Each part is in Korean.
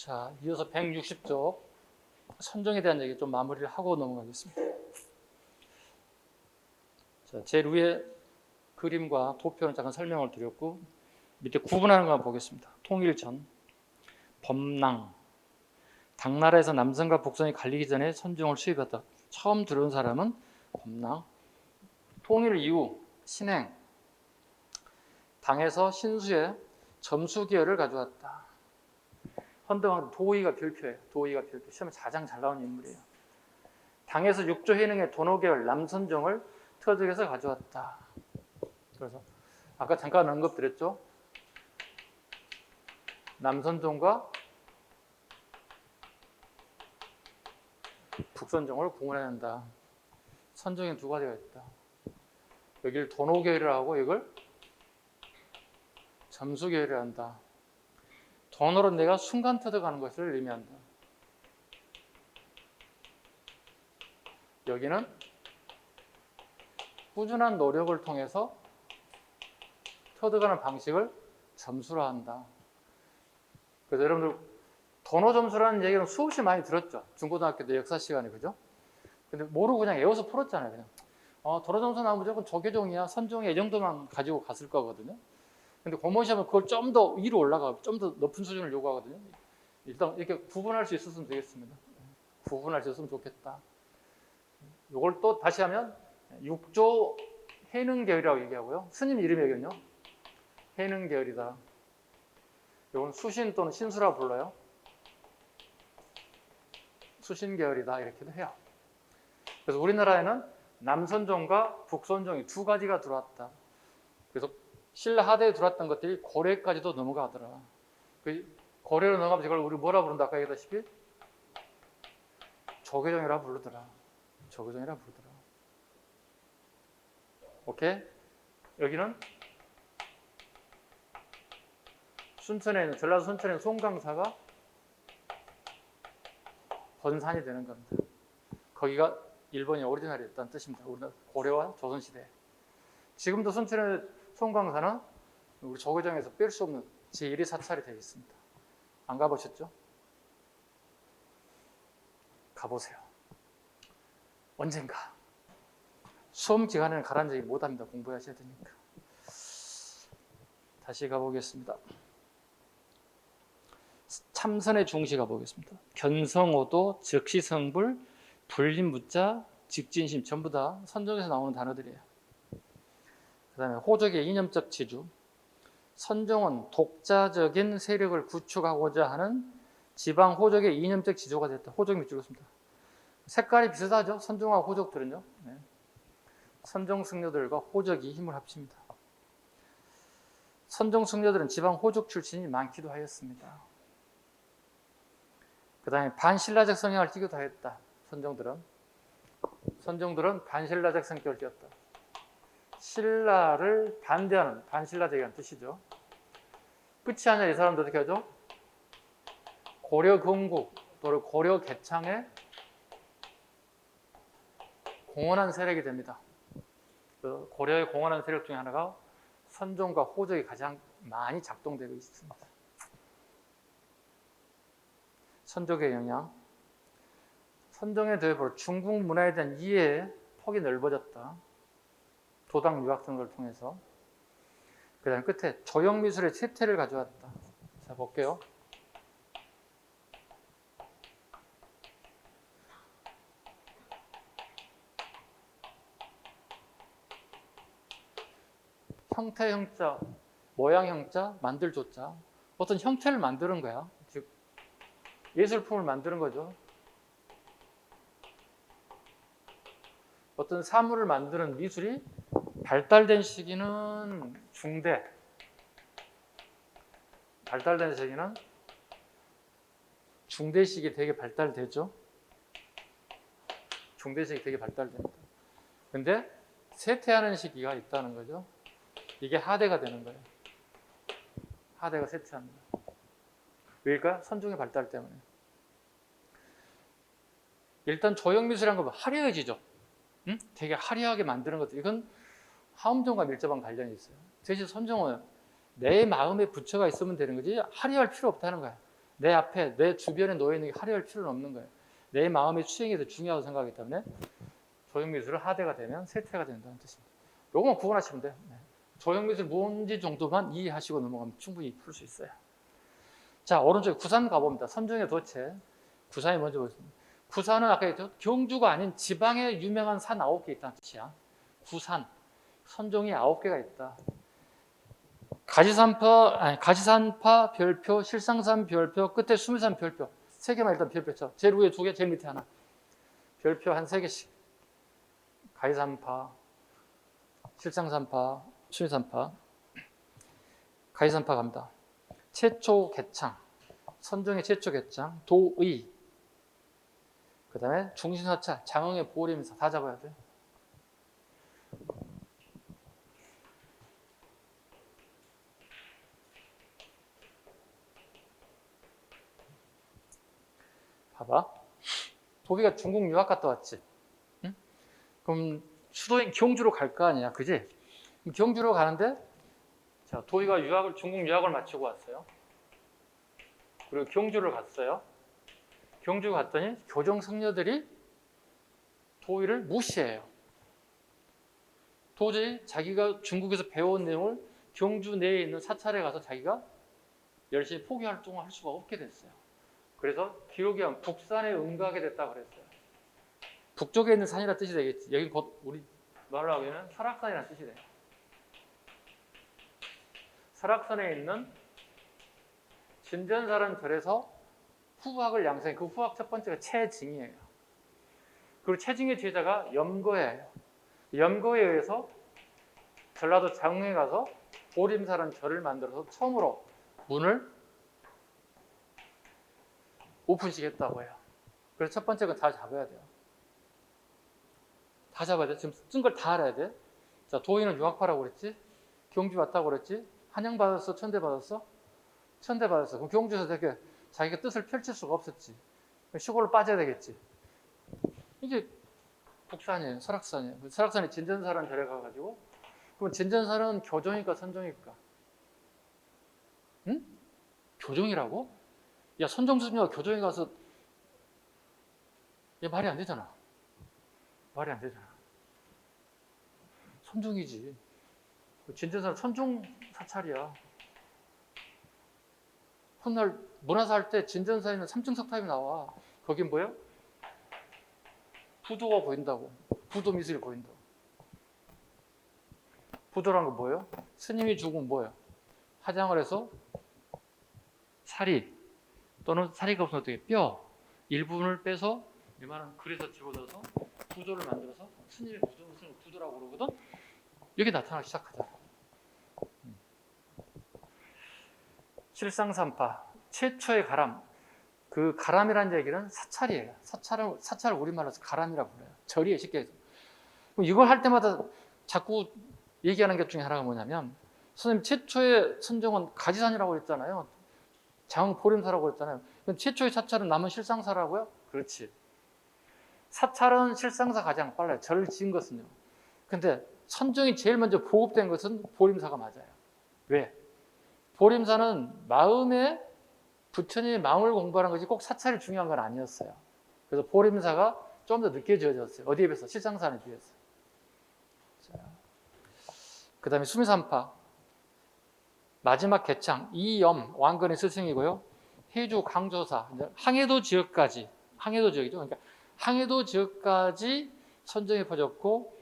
자, 이어서 160쪽 선정에 대한 얘기 좀 마무리를 하고 넘어가겠습니다. 자, 제일 위에 그림과 도표는 잠깐 설명을 드렸고 밑에 구분하는 거 보겠습니다. 통일전, 범낭, 당나라에서 남선과 북선이 갈리기 전에 선종을 수입했다. 처음 들어온 사람은 범낭. 통일 이후 신행, 당에서 신수의 점수기열을 가져왔다. 헌병 도의가 별표예요. 도의가 별표. 시험에 가장 잘 나오는 인물이에요. 당에서 육조 해능의 도노계열 남선종을 터득해서 가져왔다. 그래서 아까 잠깐 언급드렸죠. 남선종과 북선종을 구분해야 한다. 선종에 두 가지가 있다. 여기를 도노계열이라고 하고 이걸 점수계열이라 한다. 도노로 내가 순간 터득하는 것을 의미한다. 여기는 꾸준한 노력을 통해서 터득하는 방식을 점수로 한다. 그래서 여러분들 도노 점수라는 얘기는 수없이 많이 들었죠. 중고등학교 때 역사 시간에, 그죠? 근데 모르고 그냥 외워서 풀었잖아요. 그냥 도노 점수 나오면 무조건 조계종이야, 선종이야 이 정도만 가지고 갔을 거거든요. 근데 공무원 시험은 그걸 좀 더 위로 올라가, 좀 더 높은 수준을 요구하거든요. 일단 이렇게 구분할 수 있었으면 되겠습니다. 구분할 수 있었으면 좋겠다. 이걸 또 다시 하면 육조 해능계열이라고 얘기하고요. 스님 이름이 여기는요. 해능계열이다. 이건 수신 또는 신수라고 불러요. 수신계열이다 이렇게도 해요. 그래서 우리나라에는 남선종과 북선종이 두 가지가 들어왔다. 그래서 신라 하대에 들어왔던 것들이 고려까지도 넘어가더라. 고려로 넘어가면 이걸 우리 뭐라 부른다? 아까 얘기했다시피 조계종이라 부르더라. 조계종이라 부르더라. 오케이? 여기는 순천에 있는, 전라도 순천에 있는 송강사가 번산이 되는 겁니다. 거기가 일본이 오리지널이었다는 뜻입니다. 우리나라 고려와 조선시대. 지금도 순천의 송강사는 우리 조계종에서 뺄 수 없는 제1의 사찰이 되어 있습니다. 안 가보셨죠? 가보세요. 언젠가. 수험 기간에는 가라는 얘기 못합니다. 공부하셔야 되니까. 다시 가보겠습니다. 참선의 중시 가보겠습니다. 견성오도, 즉시성불, 불림무자, 직진심 전부 다 선종에서 나오는 단어들이에요. 그 다음에 호적의 이념적 지주. 선종은 독자적인 세력을 구축하고자 하는 지방 호적의 이념적 지주가 됐다. 호적 밑줄 긋습니다. 색깔이 비슷하죠? 선종하고 호적들은요. 네. 선종 승려들과 호적이 힘을 합칩니다. 선종 승려들은 지방 호적 출신이 많기도 하였습니다. 그 다음에 반신라적 성향을 띠기도 하였다. 선종들은 반신라적 성격을 띠었다. 신라를 반대하는 반신라적이라는 뜻이죠. 끝이 아니라 이 사람들 어떻게 하죠? 고려 건국 또는 고려 개창에 공헌한 세력이 됩니다. 그 고려의 공헌한 세력 중에 하나가 선종과 호적이 가장 많이 작동되고 있습니다. 선종의 영향. 선종에 대해 중국 문화에 대한 이해의 폭이 넓어졌다. 도당 유학 등을 통해서. 그 다음 끝에 조형미술의 쇠퇴를 가져왔다. 자, 볼게요. 형태 형자, 모양 형자, 만들 조자. 어떤 형태를 만드는 거야. 즉 예술품을 만드는 거죠. 어떤 사물을 만드는 미술이 발달된 시기는 중대. 발달된 시기는 중대 시기 되게 발달되죠. 중대 시기 되게 발달됩니다. 근데 쇠퇴하는 시기가 있다는 거죠. 이게 하대가 되는 거예요. 하대가 쇠퇴합니다. 왜일까요? 선종의 발달 때문에. 일단 조형미술이라는 건 화려해지죠. 응? 되게 화려하게 만드는 것들. 이건 하음종과 밀접한 관련이 있어요. 대신 선종은 내 마음에 부처가 있으면 되는 거지 화려할 필요 없다는 거야. 내 앞에 내 주변에 놓여 있는 게 화려할 필요는 없는 거예요. 내 마음의 추행이 더 중요하다고 생각하기 때문에 조형미술은 하대가 되면 쇠퇴가 된다는 뜻입니다. 요거만 구분하시면 돼요. 네. 조형미술 뭔지 정도만 이해하시고 넘어가면 충분히 풀 수 있어요. 자, 오른쪽에 구산 가봅니다. 선종의 도체. 구산이 먼저 보겠습니다. 구산은 아까 했죠? 경주가 아닌 지방에 유명한 산 9개 있다는 뜻이야. 구산. 선종이 9개가 있다. 가지산파 별표, 실상산 별표, 끝에 수미산 별표. 3개만 일단 별표 쳐. 제일 위에 2개, 제일 밑에 하나. 별표 한 3개씩. 가지산파, 실상산파, 수미산파. 가지산파 갑니다. 최초 개창, 선종의 최초 개창, 도의, 그 다음에 중신사찰, 장흥의 보림사 다 잡아야 돼. 봐봐. 도비가 중국 유학 갔다 왔지. 응? 그럼 수도인 경주로 갈 거 아니야, 그지? 경주로 가는데, 자, 도비가 중국 유학을 마치고 왔어요. 그리고 경주를 갔어요. 경주 갔더니 교정 승려들이 도의를 무시해요. 도저히 자기가 중국에서 배워온 내용을 경주 내에 있는 사찰에 가서 자기가 열심히 포기 활동을 할 수가 없게 됐어요. 그래서 기록이 한 북산에 응가하게 됐다고 그랬어요. 북쪽에 있는 산이라는 뜻이 되겠지. 여기 곧 우리 말로 하기에는 설악산이라는 뜻이 돼요. 설악산에 있는 진전사라는 절에서 후학을 양성해. 그 후학 첫 번째가 최징이에요. 그리고 최징의 제자가 염거예요. 염거에 의해서 전라도 장흥에 가서 보림사라는 절을 만들어서 처음으로 문을 오픈시켰다고 해요. 그래서 첫 번째 건 다 잡아야 돼요. 다 잡아야 돼. 지금 쓴 걸 다 알아야 돼. 자, 도의는 유학파라고 그랬지? 경주 왔다고 그랬지? 한양 받았어? 천대 받았어? 천대 받았어. 그럼 경주에서 되게 자기가 뜻을 펼칠 수가 없었지. 시골로 빠져야 되겠지. 이게 북산이에요. 설악산이에요. 설악산에 진전사라는 절에 가가지고, 그럼 진전사는 교종일까 선종일까? 응? 교종이라고? 야, 선종수녀가 교종에 가서, 얘 말이 안 되잖아. 말이 안 되잖아. 선종이지. 진전사는 선종 사찰이야. 훗날 문화사 할 때 진전사에는 3층 석탑이 나와. 거긴 뭐야? 부도가 보인다고. 부도 미술이 보인다고. 부도란 건 뭐예요? 스님이 죽으면 뭐예요? 화장을 해서 사리 또는 사리가 없으면 어떻게 뼈 일부분을 빼서 이만한 글에서 집어넣어서 부도를 만들어서 스님의 무덤을 부도라고 그러거든. 여기 나타나기 시작하잖아. 실상산파 최초의 가람. 그 가람이라는 얘기는 사찰이에요. 사찰을 우리말로 해서 가람이라고 불러요. 절이에요, 쉽게 해서. 그럼 이걸 할 때마다 자꾸 얘기하는 것 중에 하나가 뭐냐면, 선생님 최초의 선종은 가지산이라고 했잖아요. 장흥 보림사라고 했잖아요. 그럼 최초의 사찰은 남은 실상사라고요? 그렇지. 사찰은 실상사 가장 빨라요. 절을 지은 것은요. 근데 선종이 제일 먼저 보급된 것은 보림사가 맞아요. 왜? 보림사는 마음에 부처님의 마음을 공부하는 것이 꼭 사찰이 중요한 건 아니었어요. 그래서 보림사가 좀 더 늦게 지어졌어요. 어디에 비해서? 실상산에 비해서. 그 다음에 수미산파 마지막 개창 이염 왕건의 스승이고요. 해주 강조사 항해도 지역까지 항해도 지역이죠. 그러니까 항해도 지역까지 선정이 퍼졌고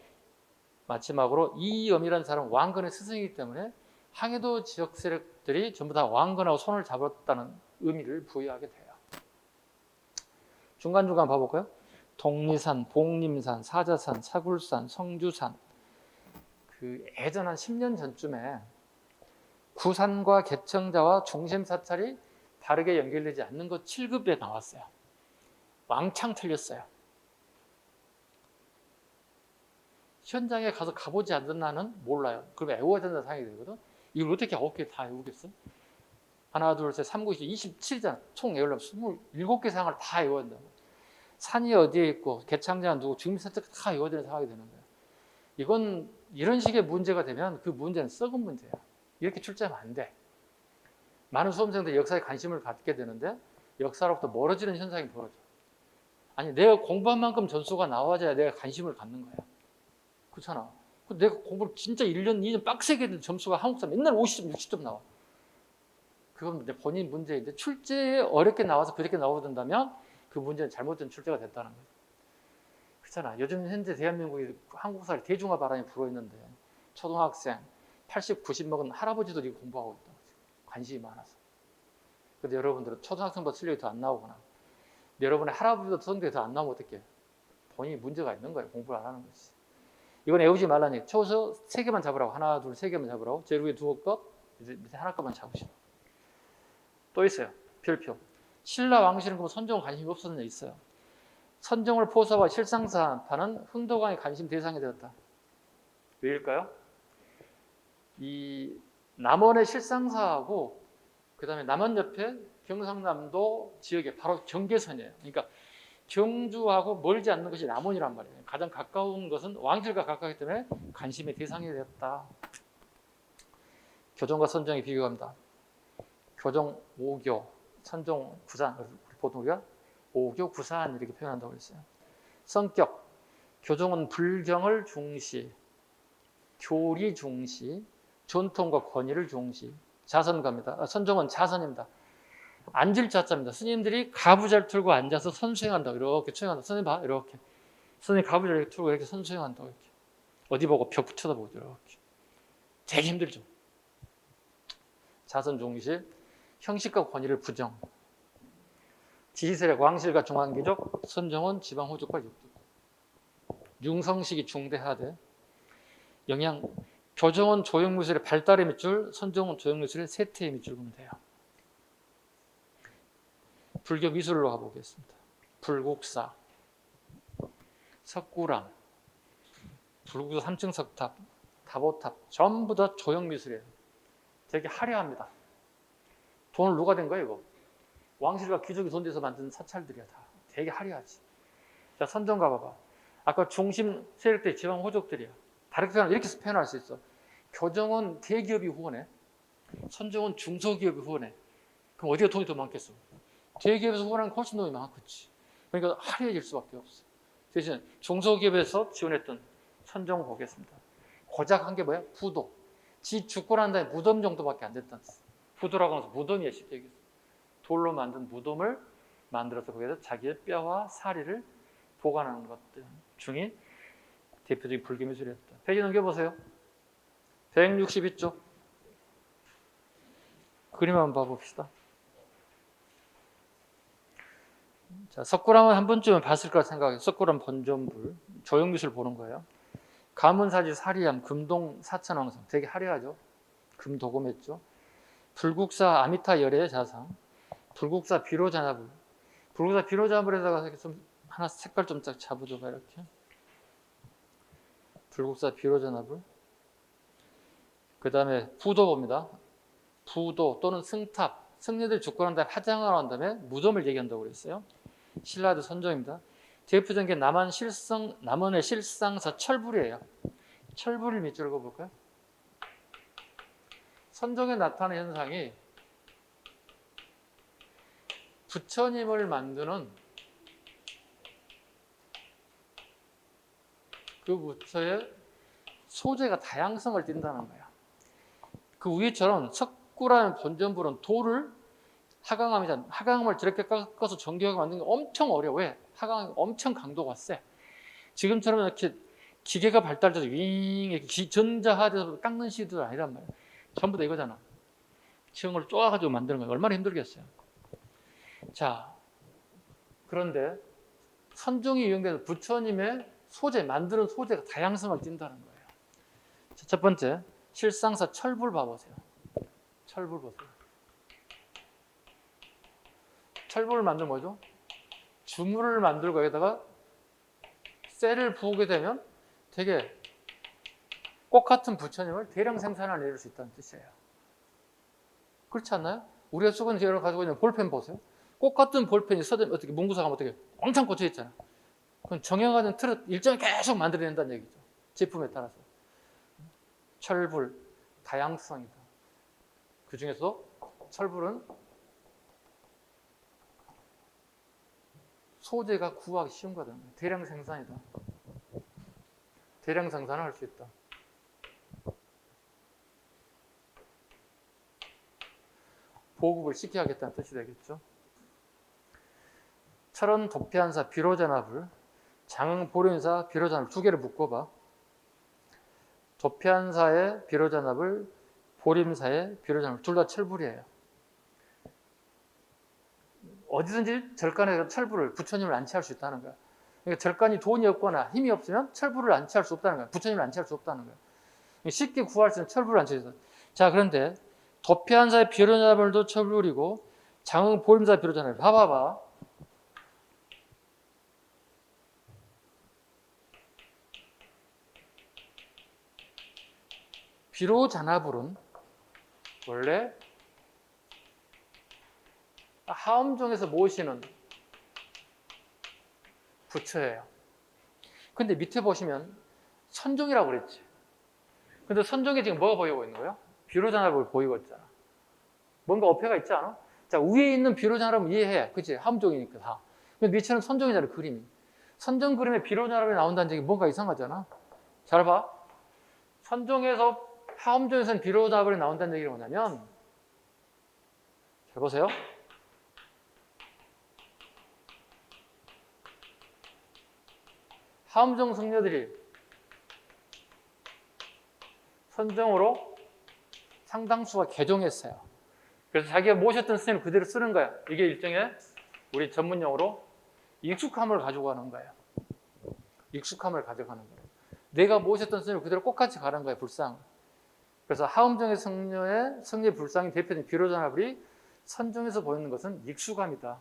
마지막으로 이염이라는 사람은 왕건의 스승이기 때문에 항해도 지역 세력들이 전부 다 왕건하고 손을 잡았다는 의미를 부여하게 돼요. 중간중간 봐볼까요? 독리산, 복림산, 사자산, 사굴산, 성주산. 그 예전 한 10년 전쯤에 구산과 개청자와 중심사찰이 다르게 연결되지 않는 것 7급에 나왔어요. 왕창 틀렸어요. 현장에 가서 가보지 않는 나는 몰라요. 그러면 애워야 된다는 생각이 들거든. 이걸 어떻게 9개 다 외우겠어? 하나, 둘, 셋, 3, 9, 27장 총 외우려면 27개 상을 다 외워야 된다고. 산이 어디에 있고 개창자는 누구 중심사찰 다 외워야 되는 상황이 되는 거예요. 이건 이런 식의 문제가 되면 그 문제는 썩은 문제야. 이렇게 출제하면 안 돼. 많은 수험생들이 역사에 관심을 갖게 되는데 역사로부터 멀어지는 현상이 벌어져. 아니 내가 공부한 만큼 점수가 나와줘야 내가 관심을 갖는 거야. 그렇잖아. 내가 공부를 진짜 1년, 2년 빡세게 했는데 점수가 한국사 맨날 50점, 60점 나와. 그건 내 본인 문제인데 출제에 어렵게 나와서 그렇게 나오던다면 그 문제는 잘못된 출제가 됐다는 거죠. 그렇잖아. 요즘 현재 대한민국이 한국사를 대중화 바람이 불어있는데 초등학생 80, 90 먹은 할아버지도 이거 공부하고 있다. 관심이 많아서. 근데 여러분들은 초등학생보다 실력이 더 안 나오거나 여러분의 할아버지보다 성적이 더 안 나오면 어떡해? 본인이 문제가 있는 거예요. 공부를 안 하는 거지. 이건 애우지 말라니. 초서 3개만 잡으라고. 하나, 둘, 3개만 잡으라고. 제일 위에 2것, 이제 밑에 하나 것만 잡으시라. 또 있어요. 별표. 신라 왕실은 그럼 선종은 관심이 없었느냐 있어요. 선종을 포서와 실상사파는 흥도강의 관심 대상이 되었다. 왜일까요? 이 남원의 실상사하고 그 다음에 남원 옆에 경상남도 지역에 바로 경계선이에요. 그러니까 경주하고 멀지 않는 것이 남원이란 말이에요. 가장 가까운 것은 왕실과 가깝기 때문에 관심의 대상이 되었다. 교종과 선종의 비교합니다. 교종 5교, 선종 9산, 보통 우리가 5교 9산 이렇게 표현한다고 했어요. 성격, 교종은 불경을 중시, 교리 중시, 전통과 권위를 중시, 자선가입니다. 선종은 자선입니다. 앉을 자자입니다. 스님들이 가부 잘 틀고 앉아서 선수행한다고 이렇게 수행한다. 선생님 봐 이렇게. 선생님 가부 잘 틀고 이렇게 선수행한다고 이렇게. 어디 보고 벽 쳐다보고 이렇게. 되게 힘들죠. 자선 중시, 형식과 권위를 부정. 지시세력 왕실과 중앙귀족, 선종은 지방 호족과 육족. 융성식이 중대하되 영양. 교종은 조형미술의 발달의 밑줄, 선종은 조형미술의 쇠퇴의 밑줄 보면 돼요. 불교 미술로 가보겠습니다. 불국사, 석굴암, 불국사 3층 석탑, 다보탑 전부 다 조형미술이에요. 되게 화려합니다. 돈을 누가 댄 거예요 이거? 왕실과 귀족이 돈 내서 만든 사찰들이야 다. 되게 화려하지. 자 선종 가봐봐. 아까 중심 세력들 지방 호족들이야. 다르게 표현하면 이렇게 표현할 수 있어. 교종은 대기업이 후원해. 선종은 중소기업이 후원해. 그럼 어디가 돈이 더 많겠어? 대기업에서 후원하는 게 훨씬 돈이 많겠지. 그러니까 화려해질 수밖에 없어. 대신 중소기업에서 지원했던 선종 보겠습니다. 고작 한 게 뭐야? 부도. 지 죽고 난 다음에 무덤 정도밖에 안 됐다는 뜻. 부도라고 해서 무덤이야 쉽게 얘기해서. 돌로 만든 무덤을 만들어서 거기에서 자기의 뼈와 사리를 보관하는 것들 중에 대표적인 불교미술이었다. 페이지 넘겨보세요. 162쪽. 그림 한번 봐봅시다. 자, 석굴암은 한 번쯤은 봤을 거라 생각해요. 석굴암 본전불. 조형미술 보는 거예요. 가문사지 사리암, 금동 사천왕성. 되게 화려하죠. 금도금했죠. 불국사 아미타 열애의 자상. 불국사 비로자나불. 불국사 비로자나불에다가 좀 하나 색깔 좀 딱 잡아줘봐 이렇게. 불국사 비로자나불. 그 다음에 부도 봅니다. 부도 또는 승탑. 승려들 죽고 난 다음에 화장을 한 다음에 무덤을 얘기한다고 그랬어요. 신라도 선종입니다. 대표적인 게 남원의 실상사 철불이에요. 철불을 밑줄 그어볼까요? 선종에 나타나는 현상이 부처님을 만드는 그 부처의 소재가 다양성을 띈다는 거야. 그 위에처럼 석굴암 본전불은 돌을 하강암이잖아. 하강암을 저렇게 깎아서 정교하게 만드는 게 엄청 어려워. 왜? 하강암이 엄청 강도가 세. 지금처럼 이렇게 기계가 발달돼서 윙 이렇게 전자화돼서 깎는 시도 아니란 말이야. 전부 다 이거잖아. 지형을 쪼아가지고 만드는 거야. 얼마나 힘들겠어요. 자, 그런데 선종이 이용되는 부처님의 소재, 만드는 소재가 다양성을 띈다는 거예요. 자, 첫 번째, 실상사 철불 봐보세요. 철불 보세요. 철불을 만들면 뭐죠? 주물을 만들고 여기다가 쇠를 부으게 되면 되게 꽃 같은 부처님을 대량 생산해낼 수 있다는 뜻이에요. 그렇지 않나요? 우리가 쓰고 있는 여러 가지고 있는 볼펜 보세요. 꽃 같은 볼펜이 서점 어떻게 문구사 가면 어떻게 왕창 꽂혀 있잖아. 그럼 정형화된 틀을 일정히 계속 만들어낸다는 얘기죠. 제품에 따라서. 철불, 다양성이다. 그 중에서 철불은 소재가 구하기 쉬운 거다. 대량 생산이다. 대량 생산을 할 수 있다. 보급을 시켜야겠다는 뜻이 되겠죠. 철원 도피한사 비료전압을 장흥 보림사 비료전압 두 개를 묶어봐. 도피한사의 비료전압을 보림사의 비료전압 둘 다 철불이에요. 어디든지 절간에 철불을 부처님을 안치할 수 있다는 거야. 그러니까 절간이 돈이 없거나 힘이 없으면 철불을 안치할 수 없다는 거야. 부처님을 안치할 수 없다는 거야. 쉽게 구할 수 있는 철불을 안치해서. 자, 그런데 도피한사의 비료전압을도 철불이고 장흥 보림사 비료전압 봐봐봐. 비료전압을은 원래 하엄종에서 모시는 부처예요. 근데 밑에 보시면 선종이라고 그랬지. 근데 선종에 지금 뭐가 보이고 있는 거예요? 비료전압을 보이고 있잖아. 뭔가 어폐가 있지 않아? 자, 위에 있는 비료전압은 이해해. 그치? 하엄종이니까 다. 근데 밑에는 선종이잖아, 그림이. 선종 그림에 비료전압이 나온다는 얘기 뭔가 이상하잖아. 잘 봐. 선종에서 하엄종에서는 비료전압이 나온다는 얘기가 뭐냐면, 잘 보세요. 하엄종 승려들이 선종으로 상당수가 개종했어요. 그래서 자기가 모셨던 스님을 그대로 쓰는 거야. 이게 일종의 우리 전문용어로 익숙함을 가져가는 거예요. 익숙함을 가져가는 거예요. 내가 모셨던 스님을 그대로 똑같이 가는 거예요. 불상. 그래서 하엄종의 승려의 승리 불상이 대표된 비료전압이 선종에서 보이는 것은 익숙함이다.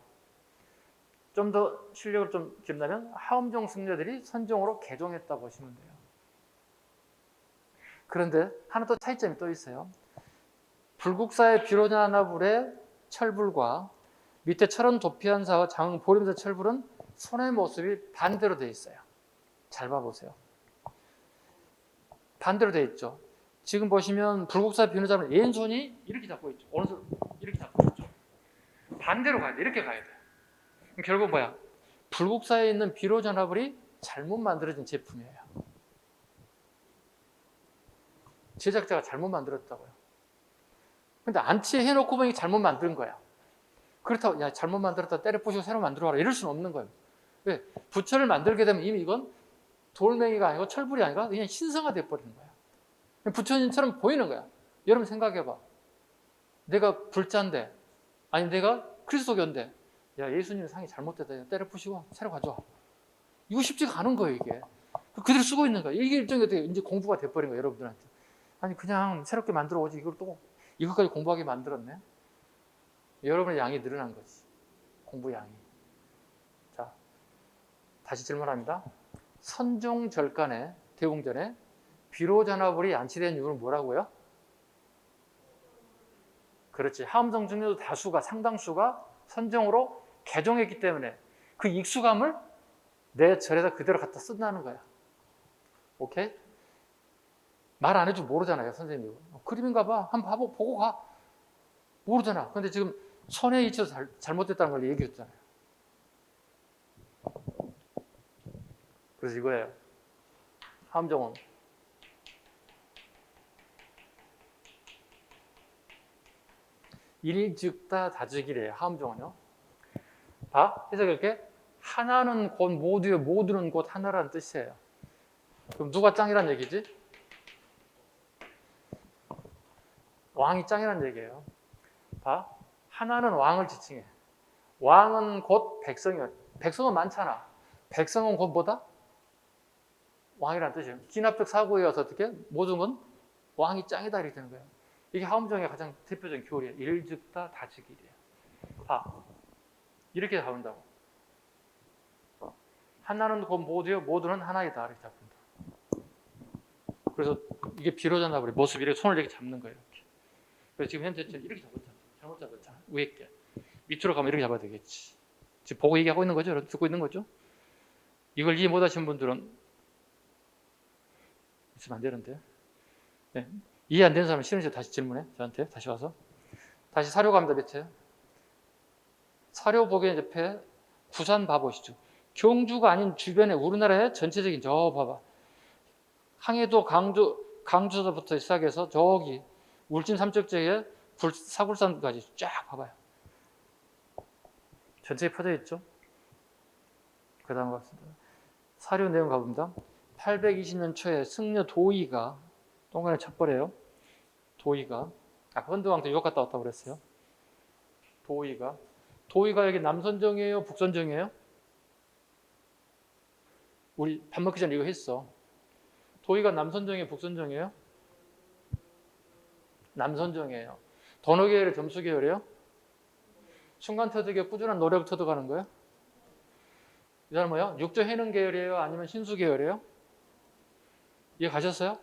좀 더 실력을 좀 길다면 하엄종 승려들이 선종으로 개종했다 보시면 돼요. 그런데 하나 또 차이점이 또 있어요. 불국사의 비료전압의 철불과 밑에 철원 도피한사와 장흥 보림사 철불은 손의 모습이 반대로 되어 있어요. 잘 봐보세요. 반대로 되어 있죠. 지금 보시면 불국사 비료전압은 왼손이 이렇게 잡고 있죠. 오른손 이렇게 잡고 있죠. 반대로 가야 돼. 이렇게 가야 돼. 결국 뭐야? 불국사에 있는 비료전압이 잘못 만들어진 제품이에요. 제작자가 잘못 만들었다고요. 근데 안치해놓고 보니 잘못 만든 거야. 그렇다고 야 잘못 만들었다 때려 부시고 새로 만들어 와라 이럴 수는 없는 거예요. 왜? 부처를 만들게 되면 이미 이건 돌멩이가 아니고 철불이 아니라 그냥 신성화돼 버리는 거야. 부처님처럼 보이는 거야. 여러분 생각해봐. 내가 불자인데 아니 내가 그리스도교인데 야 예수님 상이 잘못됐다. 때려 부시고 새로 가져와. 이거 쉽지가 않은 거예요 이게. 그대로 쓰고 있는 거야. 이게 일종의 어떻게 이제 공부가 돼버린 거예요 여러분들한테. 아니 그냥 새롭게 만들어 오지 이걸 또 이것까지 공부하게 만들었네. 여러분의 양이 늘어난 거지. 공부 양이. 자, 다시 질문합니다. 선종절간에 대웅전에 비료전압이 안치된 이유는 뭐라고요? 그렇지. 하엄종 중에도 다수가 상당수가 선종으로 개종했기 때문에 그 익숙함을 내 절에다 그대로 갖다 쓴다는 거야. 오케이? 말 안 해도 모르잖아요, 선생님이. 그림인가 봐. 한번 보고 가. 모르잖아. 근데 지금 손에 있어서 잘못됐다는 걸 얘기했잖아요. 그래서 이거예요. 하엄종은 일즉다 다즉이래요. 하엄종은요. 봐. 해석할게. 하나는 곧 모두요. 모두는 곧 하나라는 뜻이에요. 그럼 누가 짱이란 얘기지? 왕이 짱이란 얘기예요. 봐. 하나는 왕을 지칭해. 왕은 곧 백성이야. 백성은 많잖아. 백성은 곧 뭐다? 왕이라는 뜻이에요. 기납적 사고에 와서 어떻게? 모든 건 왕이 짱이다 이렇게 되는 거예요. 이게 하엄종의 가장 대표적인 교리예요. 일즉다 다즉이래요. 봐. 이렇게 잡는다고. 하나는 곧 모두요. 모두는 하나이다 이렇게 잡는다. 그래서 이게 비료전압의 모습이 이렇게 손을 이렇게 잡는 거예요. 이렇게. 그래서 지금 현재 이렇게 잡았잖아. 잘못 잡았잖아. 위에 게. 밑으로 가면 이렇게 잡아야 되겠지. 지금 보고 얘기하고 있는 거죠? 듣고 있는 거죠? 이걸 이해 못하신 분들은 있으면 안 되는데. 네. 이해 안 되는 사람은 싫으니까 다시 질문해. 저한테 다시 와서. 다시 사료 갑니다. 밑에. 사료 보기엔 옆에 부산 봐보시죠. 경주가 아닌 주변에 우리나라의 전체적인 저 봐봐. 항해도 강주서부터 시작해서 저기 울진 삼척지에 사굴산까지 쫙 봐봐요. 전체에 퍼져 있죠. 그 다음 같습니다. 사료 내용 가봅니다. 820년 초에 승려 도의가 동간에 첩벌해요. 도의가 아까 헌드왕도 유학 갔다 왔다고 그랬어요. 도의가 여기 남선정이에요? 북선정이에요? 우리 밥 먹기 전에 이거 했어. 도의가 남선정이에요? 북선정이에요? 남선정이에요. 도노계열의 점수계열이에요? 순간터득의 꾸준한 노력 터득하는 거예요? 이 사람 뭐예요? 육조 해능 계열이에요? 아니면 신수 계열이에요? 이해 가셨어요?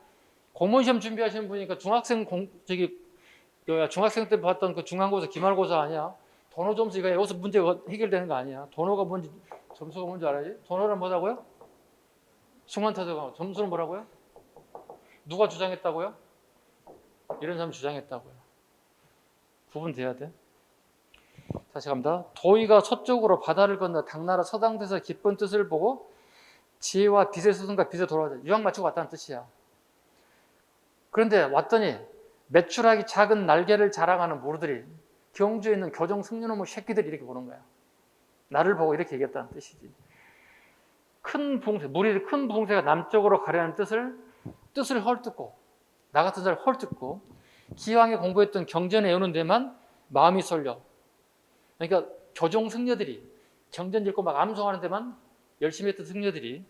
공무원시험 준비하시는 분이니까 중학생 때 봤던 그 중간고사, 기말고사 아니야. 도노 점수 이거 여기서 문제가 해결되는 거 아니야. 도노가 뭔지, 점수가 뭔지 알아야지. 도노는 뭐라고요? 순간터득하고. 점수는 뭐라고요? 누가 주장했다고요? 이런 사람이 주장했다고요. 구분돼야 돼. 다시 갑니다. 도의가 서쪽으로 바다를 건너 당나라 서당에서 기쁜 뜻을 보고 지혜와 빛의 스승과 빛에 돌아오자. 유학 마치고 왔다는 뜻이야. 그런데 왔더니 매출하기 작은 날개를 자랑하는 모르들이 경주에 있는 교정 승려놈의 새끼들이 이렇게 보는 거야. 나를 보고 이렇게 얘기했다는 뜻이지. 무리 큰 봉쇄가 남쪽으로 가려는 뜻을 헐뜯고 나 같은 사람을 헐뜯고 기왕에 공부했던 경전에 외우는 데만 마음이 쏠려. 그러니까 교종 승려들이 경전 읽고 막 암송하는 데만 열심히 했던 승려들이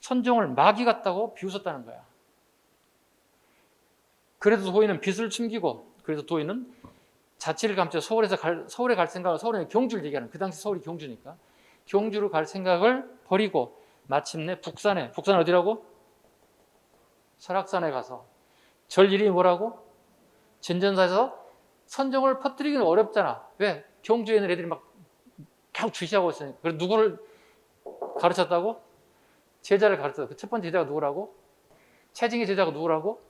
선종을 마귀 같다고 비웃었다는 거야. 그래도 도의는 빛을 숨기고 그래서 도의는 자취를 감춰 서울에 갈 생각을 서울에 경주를 얘기하는 그 당시 서울이 경주니까 경주로 갈 생각을 버리고 마침내 북산 어디라고? 설악산에 가서 절 이름이 뭐라고? 진전사에서 선종을 퍼뜨리기는 어렵잖아. 왜? 경주에 있는 애들이 막 계속 주시하고 있으니까. 그래서 누구를 가르쳤다고? 제자를 가르쳤다. 그 첫 번째 제자가 누구라고? 채징의 제자가 누구라고?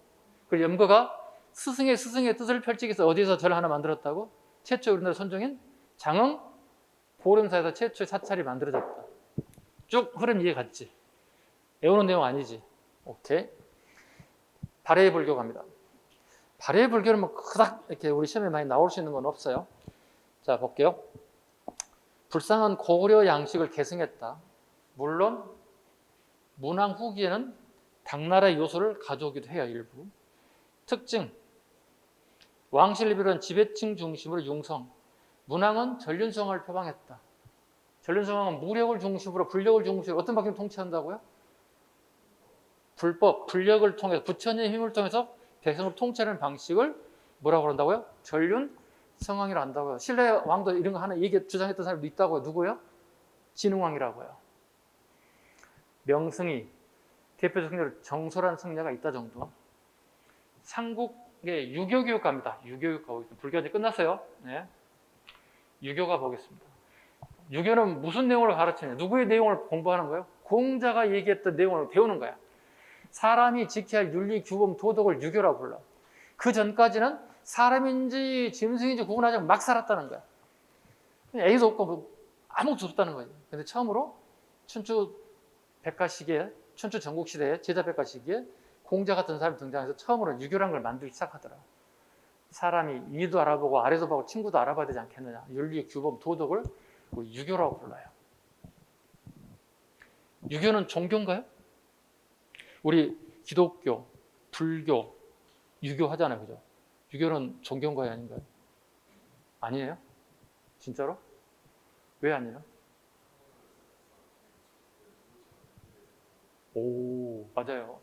그리고 염거가 스승의 뜻을 펼치기 위해서 어디서 절 하나 만들었다고? 최초 우리나라 선종인 장흥 고령사에서 최초의 사찰이 만들어졌다. 쭉 흐름 이해 갔지? 외우는 내용 아니지? 오케이. 발해의 불교 갑니다. 발해의 불교는 뭐 그닥 이렇게 우리 시험에 많이 나올 수 있는 건 없어요. 자, 볼게요. 불상은 고려 양식을 계승했다. 물론 문왕 후기에는 당나라의 요소를 가져오기도 해요. 일부. 특징. 왕실을 비롯한 지배층 중심으로 융성. 문왕은 전륜성을 표방했다. 전륜성은 무력을 중심으로 불력을 중심으로 어떤 방식으로 통치한다고요? 불법, 불력을 통해서 부처님의 힘을 통해서 백성을 통치하는 방식을 뭐라고 그런다고요? 전륜성왕이라고 한다고요. 신라 왕도 이런 거 하나 주장했던 사람도 있다고요. 누구요? 진흥왕이라고요. 명승이 대표적 승려를 정솔한 승려가 있다 정도. 삼국의 유교교육 갑니다. 유교교육 가고 있습니다. 불교 이제 끝났어요. 네. 유교가 보겠습니다. 유교는 무슨 내용을 가르치냐? 누구의 내용을 공부하는 거예요? 공자가 얘기했던 내용을 배우는 거야. 사람이 지켜야 할 윤리, 규범, 도덕을 유교라고 불러. 그 전까지는 사람인지 짐승인지 구분하지 않고 막 살았다는 거야. 애도 없고 뭐 아무것도 없다는 거지. 근데 처음으로 춘추 전국시대에 제자백가 시기에 공자 같은 사람이 등장해서 처음으로 유교라는 걸 만들기 시작하더라. 사람이 위도 알아보고 아래도 보고 친구도 알아봐야 되지 않겠느냐. 윤리, 규범, 도덕을 유교라고 불러요. 유교는 종교인가요? 우리 기독교, 불교, 유교 하잖아요. 그죠? 유교는 종교인가요? 아닌가요? 아니에요? 진짜로? 왜 아니에요? 오, 맞아요.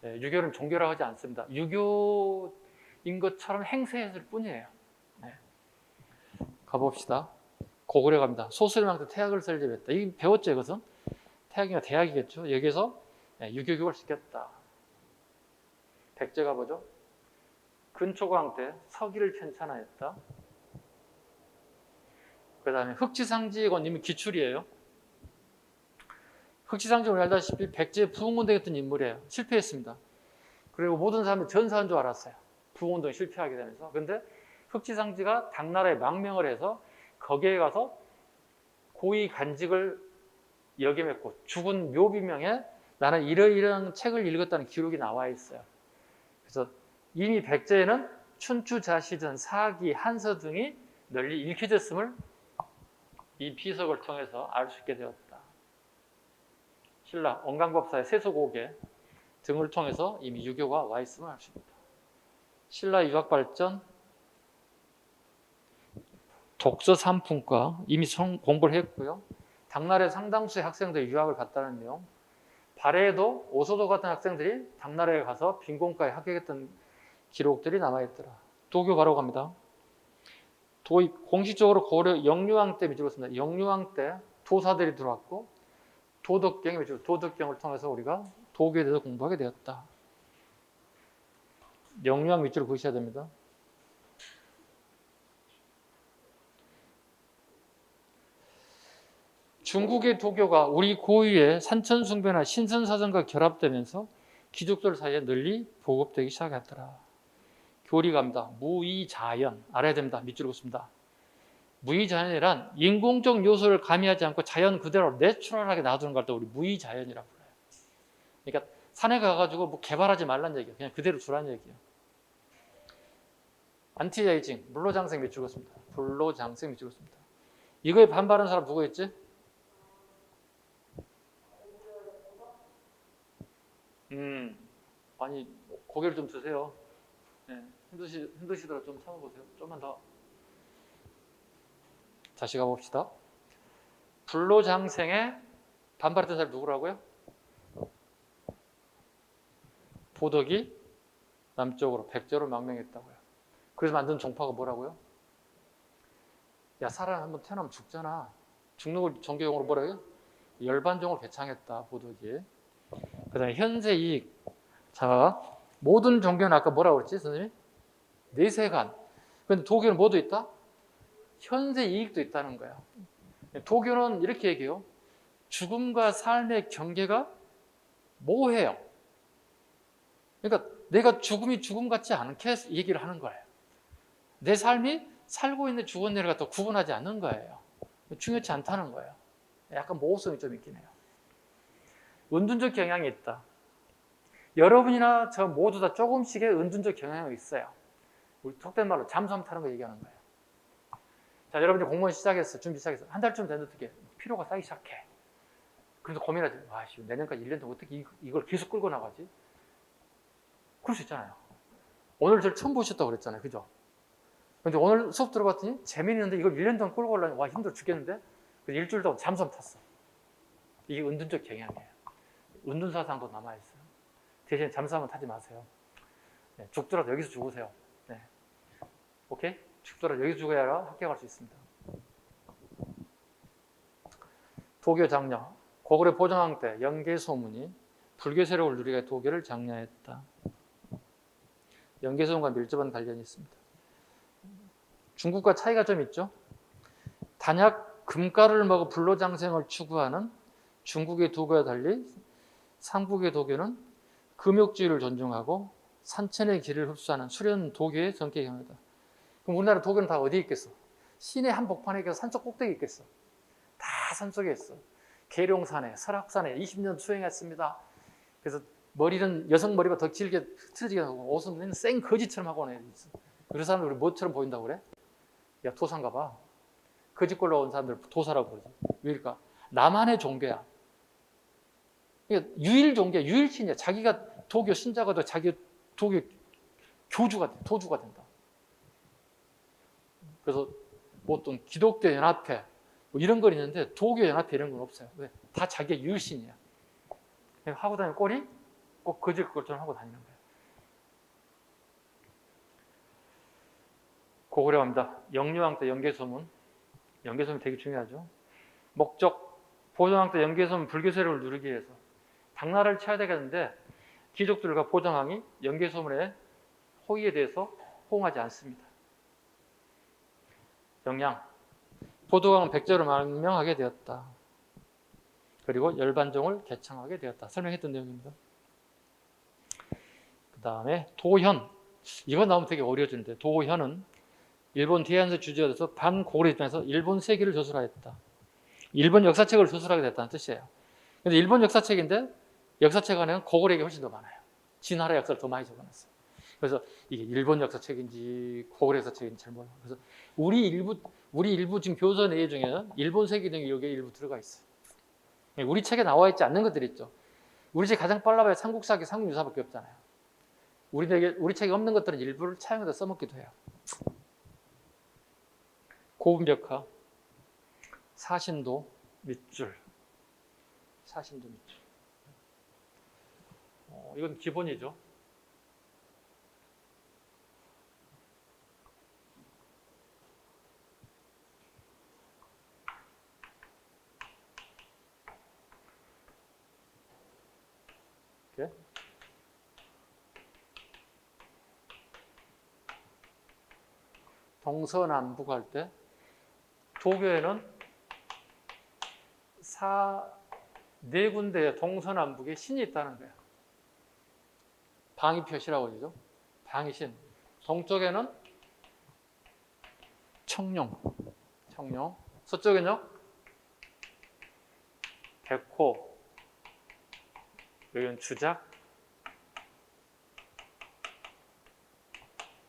네, 유교는 종교라고 하지 않습니다. 유교인 것처럼 행세했을 뿐이에요. 네. 가봅시다. 고구려 갑니다. 소수림왕때 태학을 설립했다. 이 배웠죠, 이것은? 태학이가 대학이겠죠. 여기서 유교교육을 시켰다. 백제가 뭐죠? 근초광 때 서기를 편찬하였다. 그 다음에 흑지상지건 이미 기출이에요. 흑지상지 오늘 알다시피 백제 부흥운동했던 인물이에요. 실패했습니다. 그리고 모든 사람이 전사한 줄 알았어요. 부흥운동이 실패하게 되면서. 그런데 흑지상지가 당나라에 망명을 해서 거기에 가서 고위 간직을 역임했고 죽은 묘비명에 나는 이러이러한 책을 읽었다는 기록이 나와 있어요. 그래서 이미 백제에는 춘추, 자시전, 사기, 한서 등이 널리 읽혀졌음을 이 비석을 통해서 알 수 있게 되었다. 신라 원광법사의 세소고개 등을 통해서 이미 유교가 와 있음을 알 수 있다. 신라 유학 발전, 독서 삼품과 이미 공부를 했고요. 당나라의 상당수의 학생들이 유학을 갔다는 내용, 발해에도 오소도 같은 학생들이 당나라에 가서 빈곤과에 합격했던 기록들이 남아있더라. 도교 바로 갑니다. 공식적으로 고려 영유왕 때 미치겠습니다. 영유왕 때 도사들이 들어왔고 도덕경이 미치고 도덕경을 통해서 우리가 도교에 대해서 공부하게 되었다. 영유왕 밑줄을 그으셔야 됩니다. 중국의 도교가 우리 고유의 산천숭배나 신선사전과 결합되면서 귀족들 사이에 널리 보급되기 시작했더라. 교리 갑니다. 무의자연 알아야 됩니다. 밑줄 긋습니다. 무의자연이란 인공적 요소를 가미하지 않고 자연 그대로 내추럴하게 놔두는 걸 우리 무의자연이라고 불러요. 그러니까 산에 가가지고 뭐 개발하지 말란 얘기예요. 그냥 그대로 두란 얘기예요. 안티에이징, 불로장생 밑줄 긋습니다. 불로장생 밑줄 긋습니다. 이거에 반발하는 사람 누구였지? 아니 고개를 좀 드세요. 네, 힘드시더라도 좀 참아보세요. 좀만 더. 다시 가봅시다. 불로장생에 반발했던 사람이 누구라고요? 보덕이 남쪽으로 백제로 망명했다고요. 그래서 만든 종파가 뭐라고요? 야, 사람 한번 태어나면 죽잖아. 죽는 걸 종교용어로 뭐라고 해요? 열반종을 개창했다, 보덕이. 그 다음에 현세 이익. 자, 모든 종교는 아까 뭐라고 그랬지, 선생님? 내세관. 근데 도교는 뭐도 있다? 현세 이익도 있다는 거야. 도교는 이렇게 얘기해요. 죽음과 삶의 경계가 모호해요. 그러니까 내가 죽음이 죽음 같지 않게 얘기를 하는 거예요. 내 삶이 살고 있는 죽은 일을 갖다 구분하지 않는 거예요. 중요치 않다는 거예요. 약간 모호성이 좀 있긴 해요. 은둔적 경향이 있다. 여러분이나 저 모두 다 조금씩의 은둔적 경향이 있어요. 우리 속된 말로 잠수함 타는 거 얘기하는 거예요. 자, 여러분이 공무원 시작했어. 준비 시작했어. 한 달쯤 됐는데 어떻게 피로가 쌓이기 시작해. 그래서 고민하지. 와, 내년까지 1년 동안 어떻게 이걸 계속 끌고 나가지? 그럴 수 있잖아요. 오늘 저를 처음 보셨다고 그랬잖아요. 그죠? 근데 오늘 수업 들어봤더니 재미있는데 이걸 1년 동안 끌고 가려니 와, 힘들어 죽겠는데? 그래서 일주일 동안 잠수함 탔어. 이게 은둔적 경향이에요. 은둔사상도 남아있어요. 대신 잠수함은 타지 마세요. 네, 죽더라도 여기서 죽으세요. 네. 오케이? 죽더라도 여기서 죽어야 합격할 수 있습니다. 도교 장려. 고구려 보정왕 때 영계소문이 불교 세력을 누리게 도교를 장려했다. 영계소문과 밀접한 관련이 있습니다. 중국과 차이가 좀 있죠. 단약 금가루를 먹어 불로장생을 추구하는 중국의 도교와 달리 삼국의 도교는 금욕주의를 존중하고 산천의 길을 흡수하는 수련 도교의 성격이 강하다. 그럼 우리나라 도교는 다 어디 있겠어? 시내 한복판에 있겠어? 산속 꼭대기 있겠어? 다 산속에 있어. 계룡산에, 설악산에 20년 수행했습니다. 그래서 머리는 여성 머리가 더 길게 흐트러지게 하고 옷은 생 거지처럼 하고 있어. 그런 사람들 우리 뭐처럼 보인다고 그래? 야, 도산가 봐. 거짓골로 온 사람들 도사라고 그러지. 왜일까? 나만의 종교야. 그러니까 유일 종교, 유일신이야. 자기가 도교 신자가 돼 자기 도교 교주가 돼, 도주가 된다. 그래서 뭐 어떤 기독교 연합회 뭐 이런 건 있는데 도교 연합회 이런 건 없어요. 왜? 다 자기의 유일신이야. 하고 다니는 꼴이 꼭 거짓골처럼 하고 다니는 거예요. 고구려 갑니다. 영유왕 때 영계소문. 영계소문이 되게 중요하죠. 목적, 보정왕 때 영계소문 불교 세력을 누리기 위해서 당나라를 쳐야 되겠는데 귀족들과 보정왕이 영계소문의 호의에 대해서 호응하지 않습니다. 영양, 보도왕은 백제로 망명하게 되었다. 그리고 열반종을 개창하게 되었다. 설명했던 내용입니다. 그 다음에 도현. 이거 나오면 되게 어려워지는데 도현은 일본 대한서 주재가 돼서 반고구려 입장에서 일본 세계를 조술하였다. 일본 역사책을 조술하게 됐다는 뜻이에요. 근데 일본 역사책인데 역사책 안에는 고구려가 훨씬 더 많아요. 진나라 역사를 더 많이 적어놨어요. 그래서 이게 일본 역사책인지 고구려 역사책인지 잘 몰라요. 그래서 우리 일부 지금 교서 내용 중에는 일본 세계 등이 여기에 일부 들어가 있어요. 우리 책에 나와 있지 않는 것들이 있죠. 우리 책 가장 빨라봐야 삼국사기, 삼국유사밖에 없잖아요. 우리 책에 없는 것들은 일부를 차용해서 써먹기도 해요. 고분벽화, 사신도, 밑줄, 사신도 밑줄. 이건 기본이죠. 이렇게. 동서남북 할 때 도교에는 네 군데의 동서남북에 신이 있다는 거예요. 방위표시라고 그러죠. 방위신. 동쪽에는 청룡. 서쪽에는요? 백호. 여기는 주작.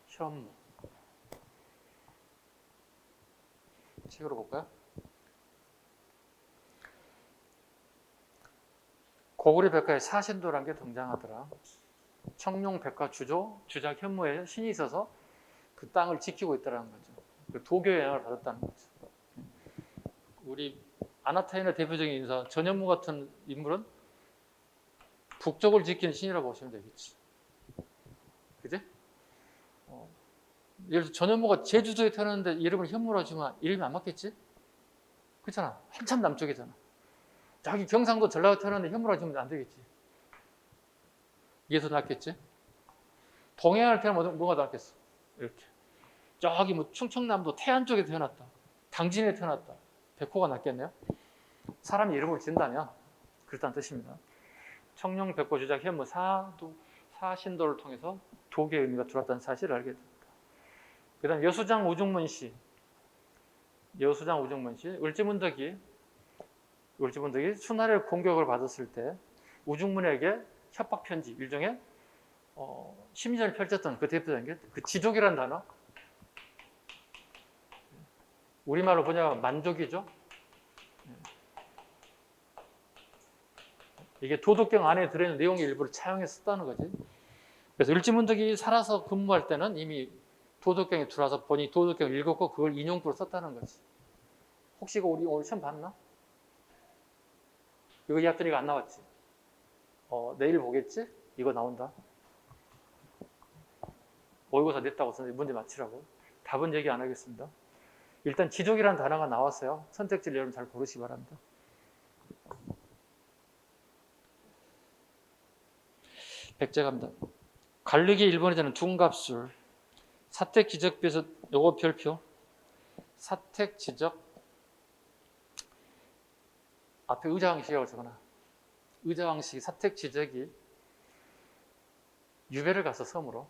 현무. 책으로 볼까요? 고구려 백화에 사신도라는 게 등장하더라. 청룡 백화 주조, 주작 현무에 신이 있어서 그 땅을 지키고 있다는 거죠. 그 도교의 영향을 받았다는 거죠. 우리 아나타인의 대표적인 인사 전현무 같은 인물은 북쪽을 지키는 신이라고 보시면 되겠지. 그지? 예를 들어 전현무가 제주도에 태어났는데 이름을 현무라고 지면 이름이 안 맞겠지? 그렇잖아. 한참 남쪽이잖아. 자기 경상도 전라도 태어났는데 현무라고 지면 안 되겠지. 이게 더 낫겠지? 동해안을 태어나면 뭐가 낫겠어? 이렇게. 저기 뭐 충청남도 태안 쪽에 태어났다. 당진에 태어났다. 백호가 낫겠네요? 사람이 이름을 지은다면 그렇다는 뜻입니다. 청룡, 백호, 주작, 현무, 사신도를 통해서 도교의 의미가 들어왔다는 사실을 알게 됩니다. 그 다음 여수장 우중문시. 을지문덕이 수나라의 공격을 받았을 때 우중문에게 협박편지, 일종의 심리전을 펼쳤던 그 대표적인 게 그 지족이라는 단어. 우리말로 보냐면 만족이죠. 이게 도덕경 안에 들어있는 내용의 일부를 차용해서 썼다는 거지. 그래서 을지문덕이 살아서 근무할 때는 이미 도덕경에 들어와서 본인이 도덕경을 읽었고 그걸 인용구로 썼다는 거지. 혹시 이거 우리 오늘 시험 봤나? 이거 이해했더니 이거 안 나왔지? 내일 보겠지? 이거 나온다. 모의고사 냈다고 선생님 문제 맞히라고. 답은 얘기 안 하겠습니다. 일단 지족이라는 단어가 나왔어요. 선택지를 여러분 잘 고르시기 바랍니다. 백제 갑니다. 관리기 일본에서는 둔갑술, 사택지적비에서 요거 별표, 사택지적 앞에 의자왕식이라고 적어놔. 의자왕식 사택지적이 유배를 가서 섬으로.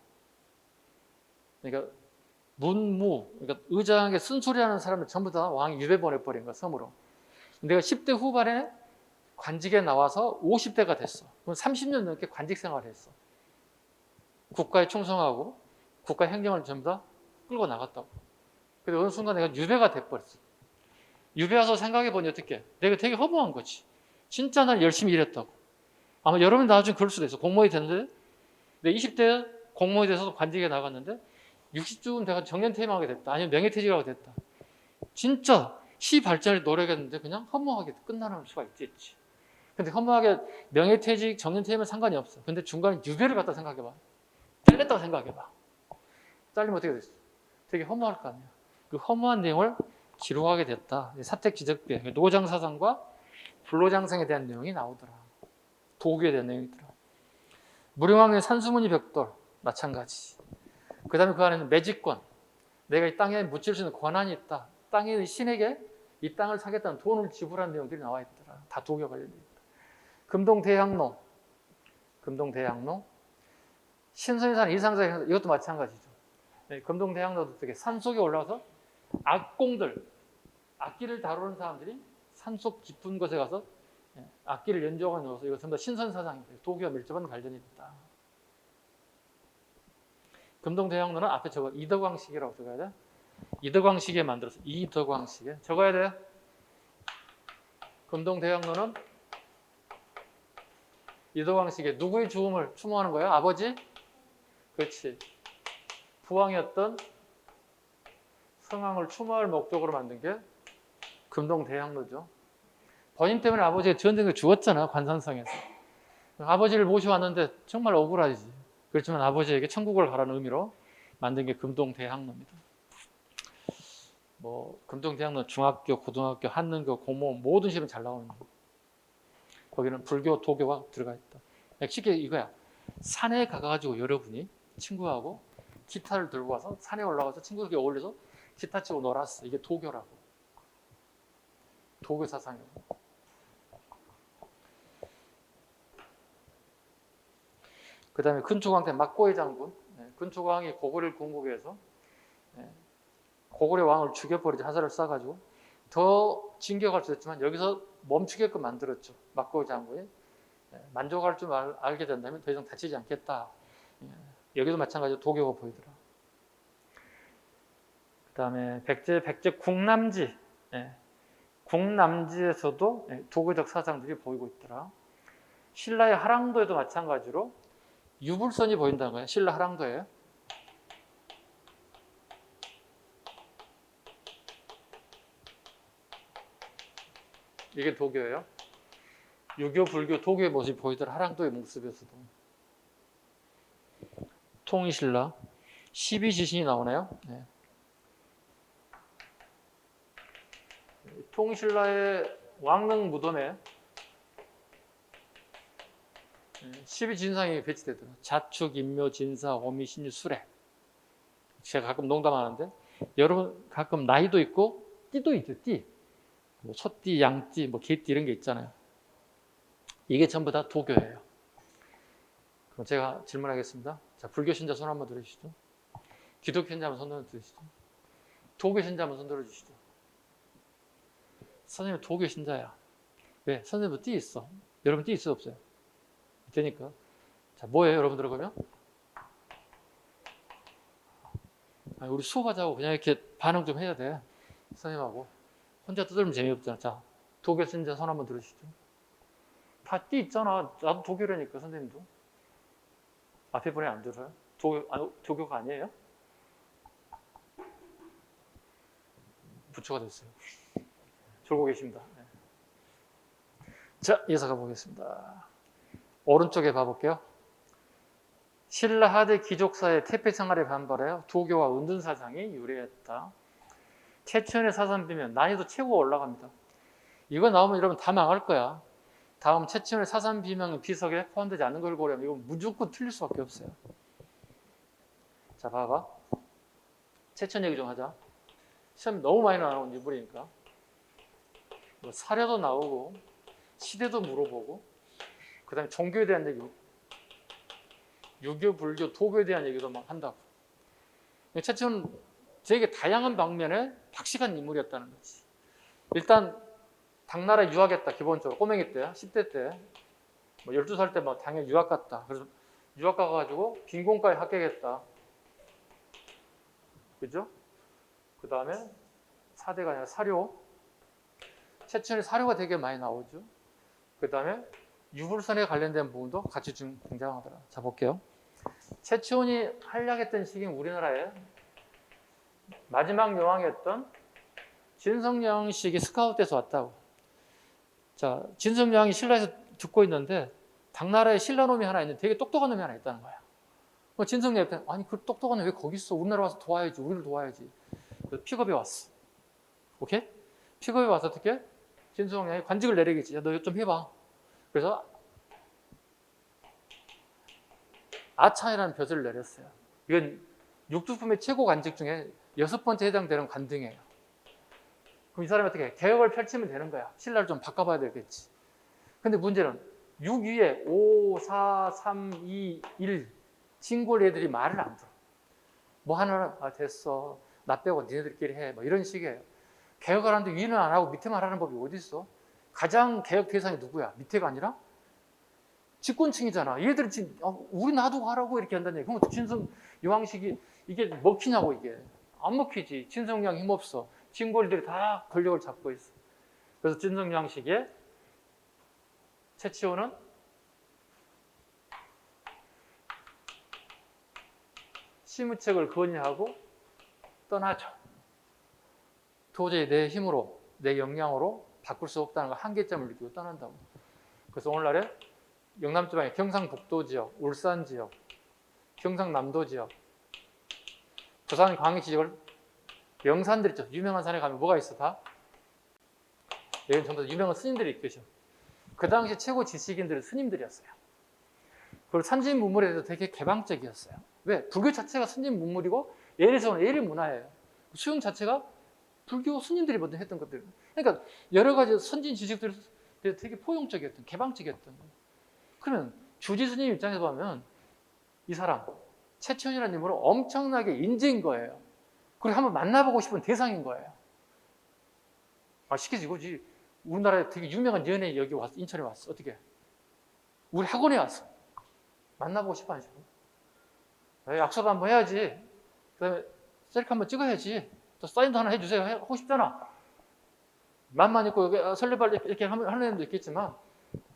그러니까 문무, 그러니까 의장에게 쓴소리하는 사람을 전부 다 왕이 유배 보내버린 거야, 섬으로. 내가 10대 후반에 관직에 나와서 50대가 됐어. 그럼 30년 넘게 관직 생활을 했어. 국가에 충성하고 국가 행정을 전부 다 끌고 나갔다고. 근데 어느 순간 내가 유배가 돼버렸어. 유배 와서 생각해보니 어떻게? 내가 되게 허무한 거지. 진짜 난 열심히 일했다고. 아마 여러분 나중에 그럴 수도 있어. 공무원이 됐는데 내 20대 공무원이 돼서 관직에 나갔는데 60쯤 내가 정년퇴임하게 됐다. 아니면 명예퇴직하게 됐다. 진짜 시 발전을 노력했는데 그냥 허무하게 끝나는 수가 있겠지. 근데 허무하게 명예퇴직, 정년퇴임은 상관이 없어. 근데 중간에 유배를 갖다 생각해봐. 잘렸다고 생각해봐. 잘리면 어떻게 됐어? 되게 허무할 거 아니야. 그 허무한 내용을 기록하게 됐다. 사택지적배, 노장사상과 불로장생에 대한 내용이 나오더라. 도교에 대한 내용이 있더라. 무령왕의 산수무늬 벽돌 마찬가지. 그 다음에 그 안에는 매직권. 내가 이 땅에 묻힐 수 있는 권한이 있다. 땅의 신에게 이 땅을 사겠다는 돈을 지불한 내용들이 나와 있더라. 다 도교 관련돼 있다. 금동대학로. 신선이산 이상자 이것도 마찬가지죠. 금동대학로도 어떻게 산속에 올라가서 악공들, 악기를 다루는 사람들이 산속 깊은 곳에 가서 악기를 연주하고 넣어서 이거 전부 다 신선사상입니다. 도교와 밀접한 관련이 있다. 금동대학로는 앞에 저거 이덕왕식이라고 적어야 돼. 이덕왕식에 만들어서 이덕왕식에 적어야 돼. 금동대학로는 이덕왕식에 누구의 죽음을 추모하는 거야? 아버지? 그렇지. 부왕이었던 성왕을 추모할 목적으로 만든 게 금동대학로죠. 본인 때문에 아버지가 전쟁에 죽었잖아, 관산성에서. 아버지를 모셔왔는데 정말 억울하지. 그렇지만 아버지에게 천국을 가라는 의미로 만든 게 금동대학로입니다. 뭐 금동대학로 중학교, 고등학교, 한능교, 공무원 모든 시험에 잘 나오는 거예요. 거기는 불교, 도교가 들어가 있다. 쉽게 이거야. 산에 가가지고 여러분이 친구하고 기타를 들고 와서 산에 올라가서 친구들끼리 어울려서 기타 치고 놀았어. 이게 도교라고. 도교 사상이고. 그 다음에 근초광 때 막고의 장군. 근초광이 고구려를 공국해서 고구려 왕을 죽여버리지, 화살을 쏴가지고 더 진격할 수 있지만 여기서 멈추게끔 만들었죠. 막고의 장군이. 만족할 줄 알게 된다면 더 이상 다치지 않겠다. 여기도 마찬가지로 도교가 보이더라. 그 다음에 백제 국남지. 국남지에서도 도교적 사상들이 보이고 있더라. 신라의 하랑도에도 마찬가지로 유불선이 보인다는 거예요. 신라 하랑도에. 이게 도교예요. 유교, 불교, 도교의 모습이 보이더라. 하랑도의 모습에서도. 통일신라 12지신이 나오네요. 통일신라의 왕릉 무덤에 12진상이 배치되더라. 자축, 인묘, 진사, 오미, 신유, 수레. 제가 가끔 농담하는데 여러분 가끔 나이도 있고 띠도 있죠. 띠. 뭐 소띠, 양띠, 뭐 개띠 이런 게 있잖아요. 이게 전부 다 도교예요. 그럼 제가 질문하겠습니다. 자, 불교 신자 손 한번 들어주시죠. 기독교 신자 한번 손 들어주시죠. 도교 신자 한번 손 들어주시죠. 선생님 도교 신자야. 왜? 선생님도 띠 있어. 여러분 띠 있어요, 없어요? 되니까. 자, 뭐예요, 여러분들 그러면? 아니, 우리 수업하자고 그냥 이렇게 반응 좀 해야 돼. 선생님하고. 혼자 떠들면 재미없잖아. 자, 도교 신자 손 한번 들어주시죠. 다 띠 있잖아. 나도 도교라니까, 선생님도. 앞에 분이 안 들어요? 도교가 아니에요? 부처가 됐어요. 졸고 계십니다. 자, 이어서 가보겠습니다. 오른쪽에 봐볼게요. 신라 하대 귀족사의 태폐 생활에 반발하여 도교와 은둔 사상이 유래했다. 최천의 사산비면 난이도 최고 올라갑니다. 이거 나오면 여러분 다 망할 거야. 다음 최천의 사산비명 비석에 포함되지 않는 걸 고려하면 이건 무조건 틀릴 수밖에 없어요. 자, 봐봐. 최천 얘기 좀 하자. 시험 너무 많이 나오는 인물이니까. 뭐 사례도 나오고 시대도 물어보고 그 다음에 종교에 대한 얘기, 유교, 불교, 도교에 대한 얘기도 막 한다고. 최천은 되게 다양한 방면에 박식한 인물이었다는 거지. 일단 당나라에 유학했다. 기본적으로 꼬맹이 때, 10대 때, 뭐 12살 때 뭐 당연히 유학 갔다. 그래서 유학 가가지고 빈곤과에 합격했다. 그죠? 그 다음에 사대가 아니라 사료. 최천의 사료가 되게 많이 나오죠. 그 다음에 유불선에 관련된 부분도 같이 좀 등장하더라. 자, 볼게요. 최천이 활약했던 시기는 우리나라의 마지막 여왕이었던 진성여왕식이 스카웃돼서 왔다고. 자, 진성여왕이 신라에서 듣고 있는데 당나라에 신라놈이 하나 있는데 되게 똑똑한 놈이 하나 있다는 거야. 진성여왕한테 아니 그 똑똑한 놈 왜 거기 있어? 우리나라 와서 도와야지. 우리를 도와야지. 그래서 픽업해 왔어. 오케이? 픽업해 와서 어떻게? 진성여왕이 관직을 내리겠지. 야, 너 좀 해봐. 그래서 아차이라는 벼슬을 내렸어요. 이건 육두품의 최고 관직 중에 6번째 해당되는 관등이에요. 그럼 이 사람이 어떻게 해? 개혁을 펼치면 되는 거야. 신라를 좀 바꿔봐야 되겠지. 근데 문제는 6 위에 5, 4, 3, 2, 1 진골 애들이 말을 안 들어. 뭐 하나 됐어. 나 빼고 니네들끼리 해. 뭐 이런 식이에요. 개혁을 하는데 위는 안 하고 밑에만 하라는 법이 어디 있어? 가장 개혁 대상이 누구야? 밑에가 아니라 집권층이잖아. 얘들이 지금 우리 놔두고 하라고 이렇게 한다는 얘기. 그럼 진성 요항식이 이게 먹히냐고 이게. 안 먹히지. 진성양 힘없어. 진골들이 다 권력을 잡고 있어. 그래서 진성 요항식의 최치호는 시무책을 건의하고 떠나죠. 도저히 내 힘으로, 내 역량으로 바꿀 수 없다는 걸 한계점을 느끼고 떠난다고. 그래서 오늘날에 영남지방의 경상북도 지역, 울산 지역, 경상남도 지역, 부산 광역 지역을 명산들 있죠. 유명한 산에 가면 뭐가 있어 다? 여기 전부 다 유명한 스님들이 계셔. 그 당시 최고 지식인들은 스님들이었어요. 그리고 산진 문물에 대해서 되게 개방적이었어요. 왜? 불교 자체가 선진 문물이고 예리서는 예리 문화예요. 수영 자체가 불교 스님들이 먼저 했던 것들. 그러니까 여러 가지 선진 지식들이 되게 포용적이었던, 개방적이었던 거예요. 그러면 주지 스님 입장에서 보면 이 사람 최치원이라는 인물은 엄청나게 인재인 거예요. 그리고 한번 만나보고 싶은 대상인 거예요. 시키지 이거지. 우리나라에 되게 유명한 연예인 여기 왔어. 인천에 왔어. 어떻게? 우리 학원에 왔어. 만나보고 싶어 안 싶어? 약속 한번 해야지. 그 다음에 셀카 한번 찍어야지. 또 사인도 하나 해주세요. 하고 싶잖아. 맘만 있고 여기 설레발 이렇게 하는 애도 있겠지만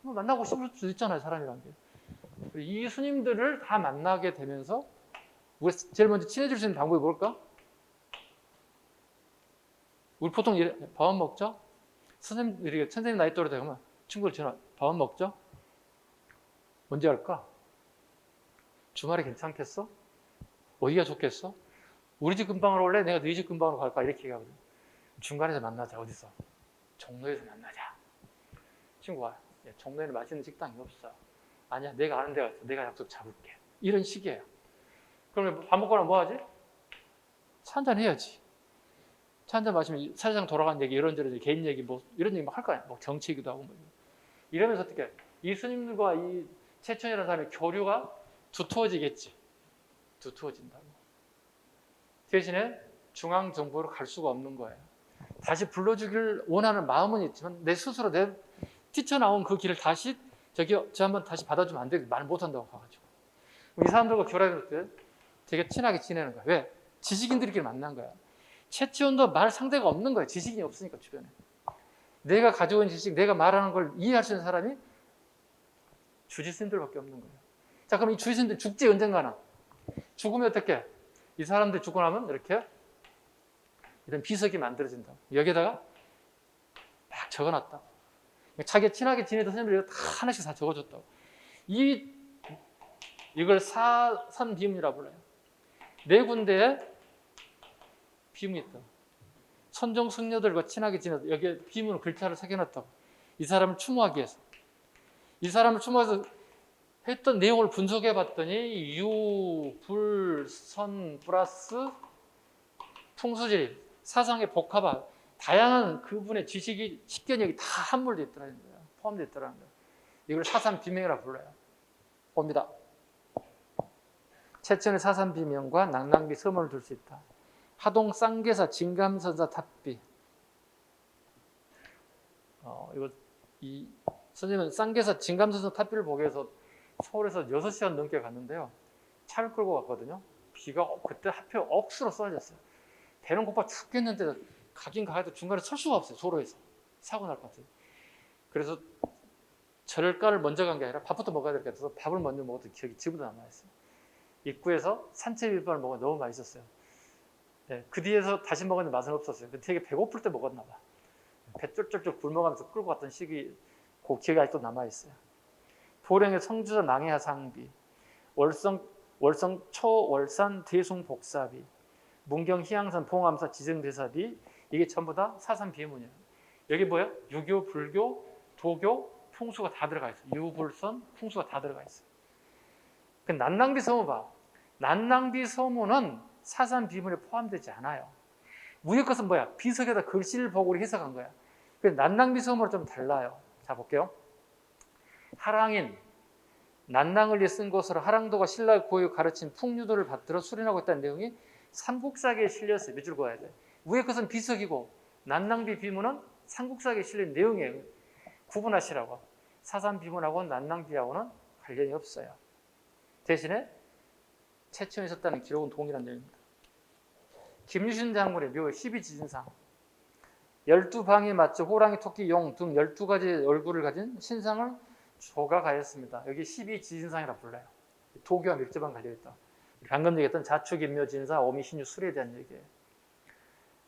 만나고 싶을 수도 있잖아요. 사람이란 게. 이 스님들을 다 만나게 되면서 우리가 제일 먼저 친해질 수 있는 방법이 뭘까? 우리 보통 밥은 먹죠? 선생님 나이 또래 되면 친구들 전화 밥은 먹죠? 언제 할까? 주말에 괜찮겠어? 어디가 좋겠어? 우리 집 근방으로 올래? 내가 너희 집 근방으로 갈까? 이렇게 얘기하거든. 중간에서 만나자. 어디서? 종로에서 만나자. 친구가 종로에는 맛있는 식당이 없어. 아니야, 내가 아는 데가 있어. 내가 약속 잡을게. 이런 식이에요. 그러면 밥 먹거나 뭐 하지? 차 한잔 해야지. 차 한잔 마시면 사실상 돌아간 얘기, 이런저런 개인 얘기, 뭐 이런 얘기 막 할 거 아니야. 뭐 정치이기도 하고 뭐. 이러면서 어떻게 이 스님들과 이 최천이라는 사람의 교류가 두터워지겠지. 두터워진다고. 대신에 중앙정부로 갈 수가 없는 거예요. 다시 불러주기를 원하는 마음은 있지만 내 스스로 뛰쳐나온 그 길을 다시 저 한번 다시 받아주면 안 돼. 말 못한다고 가가지고. 이 사람들과 교류할 때 되게 친하게 지내는 거야. 왜? 지식인들끼리 만난 거야. 최치원도 말 상대가 없는 거야. 지식인이 없으니까 주변에. 내가 가져온 지식, 내가 말하는 걸 이해할 수 있는 사람이 주지스님들밖에 없는 거예요. 자, 그럼 이 주지스님들 죽지 언젠가나. 죽으면 어떻게? 이 사람들 죽고 나면 이렇게 이런 비석이 만들어진다. 여기에다가 막 적어놨다. 자기 친하게 지내던 스님들이 다 하나씩 다 적어줬다고. 이걸 사산 비문이라고 불러요. 네 군데에 비문이 있다. 선종 승려들과 친하게 지내서 여기에 비문 글자를 새겨놨다고. 이 사람을 추모하기 위해서. 이 사람을 추모해서 했던 내용을 분석해 봤더니 유, 불, 선, 플러스 풍수질, 사상의 복합화, 다양한 그분의 지식이 식견력이 다 함몰되어 있더라는 거예요. 포함되어 있더라는 거예요. 이걸 사산비명이라고 불러요. 봅니다. 최천의 사산비명과 낭낭비 서문을 둘 수 있다. 하동 쌍계사 진감선사 탑비. 이 선생님은 쌍계사 진감선사 탑비를 보기 위해서 서울에서 6시간 넘게 갔는데요. 차를 끌고 갔거든요. 비가 그때 하필 억수로 쏟아졌어요. 배는 고파 죽겠는데 가긴 가야도 중간에 설 수가 없어요. 도로에서. 사고 날 것 같아요. 그래서 절가를 먼저 간 게 아니라 밥부터 먹어야 될 것 같아서 밥을 먼저 먹었던 기억이 지금도 남아있어요. 입구에서 산채비빔밥을 먹었는데 너무 맛있었어요. 네, 그 뒤에서 다시 먹었는데 맛은 없었어요. 되게 배고플 때 먹었나 봐. 배 쫄쫄쫄 굶어가면서 끌고 갔던 시기, 그 기억이 아직도 남아있어요. 도령의 성주자 낭해하상비, 월성 초월산 대숭복사비, 문경 희양산 봉암사 지정대사비, 이게 전부 다 사산 비문이에요. 여기 뭐예요? 유교, 불교, 도교, 풍수가 다 들어가 있어요. 유불선, 풍수가 다 들어가 있어요. 그 난낭비 서문 봐. 난낭비 서문은 사산 비문에 포함되지 않아요. 위에 것은 뭐야? 비석에다 글씨를 보고 해석한 거야. 그 난낭비 서문은 좀 달라요. 자, 볼게요. 하랑인, 난낭을 쓴 것으로 하랑도가 신라의 고유 가르친 풍류도를 받들어 수련하고 있다는 내용이 삼국사기에 실렸어요. 밑줄 그어야 돼. 위에 것은 비석이고 난낭비 비문은 삼국사기에 실린 내용이에요. 구분하시라고. 사산 비문하고는 난낭비하고는 관련이 없어요. 대신에 최첨이 있었다는 기록은 동일한 내용입니다. 김유신 장군의 묘 12지진상 12방에 맞춰 호랑이, 토끼, 용 등 12가지 얼굴을 가진 신상을 조각하였습니다. 여기 12지진상이라고 불러요. 도교와 밀접한 관련이 있다. 방금 얘기했던 자축인묘, 진사, 어미, 신유, 술에 대한 얘기예요.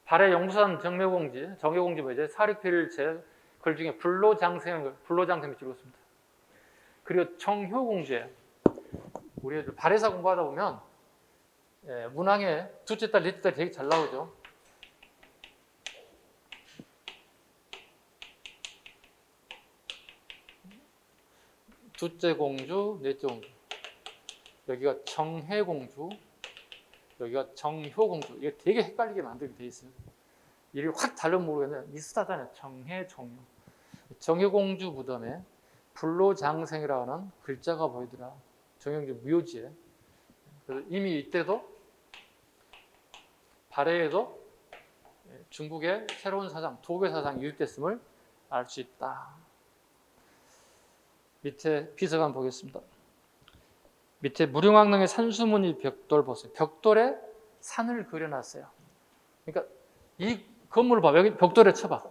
발해 용산 정묘공지 뭐죠? 사륙필 제글 중에 불로장생 밑줄 그었습니다. 그리고 정효공주예요. 우리 애들 발해사 공부하다 보면 문항에 둘째 딸, 넷째 딸 되게 잘 나오죠. 둘째 공주, 넷째 공주. 여기가 정혜공주, 여기가 정효공주. 이게 되게 헷갈리게 만들게 돼 있어요. 이름이 확 다르면 모르겠는데 비슷하잖아요. 정혜, 정효. 정효공주 무덤에 불로장생이라고 하는 글자가 보이더라. 정영주 묘지에. 그래서 이미 이때도 발해에도 중국의 새로운 사상, 도교 사상이 유입됐음을 알 수 있다. 밑에 비석 한번 보겠습니다. 밑에 무릉왕릉의 산수무늬 벽돌 보세요. 벽돌에 산을 그려놨어요. 그러니까 이 건물을 봐. 여기 벽돌에 쳐봐.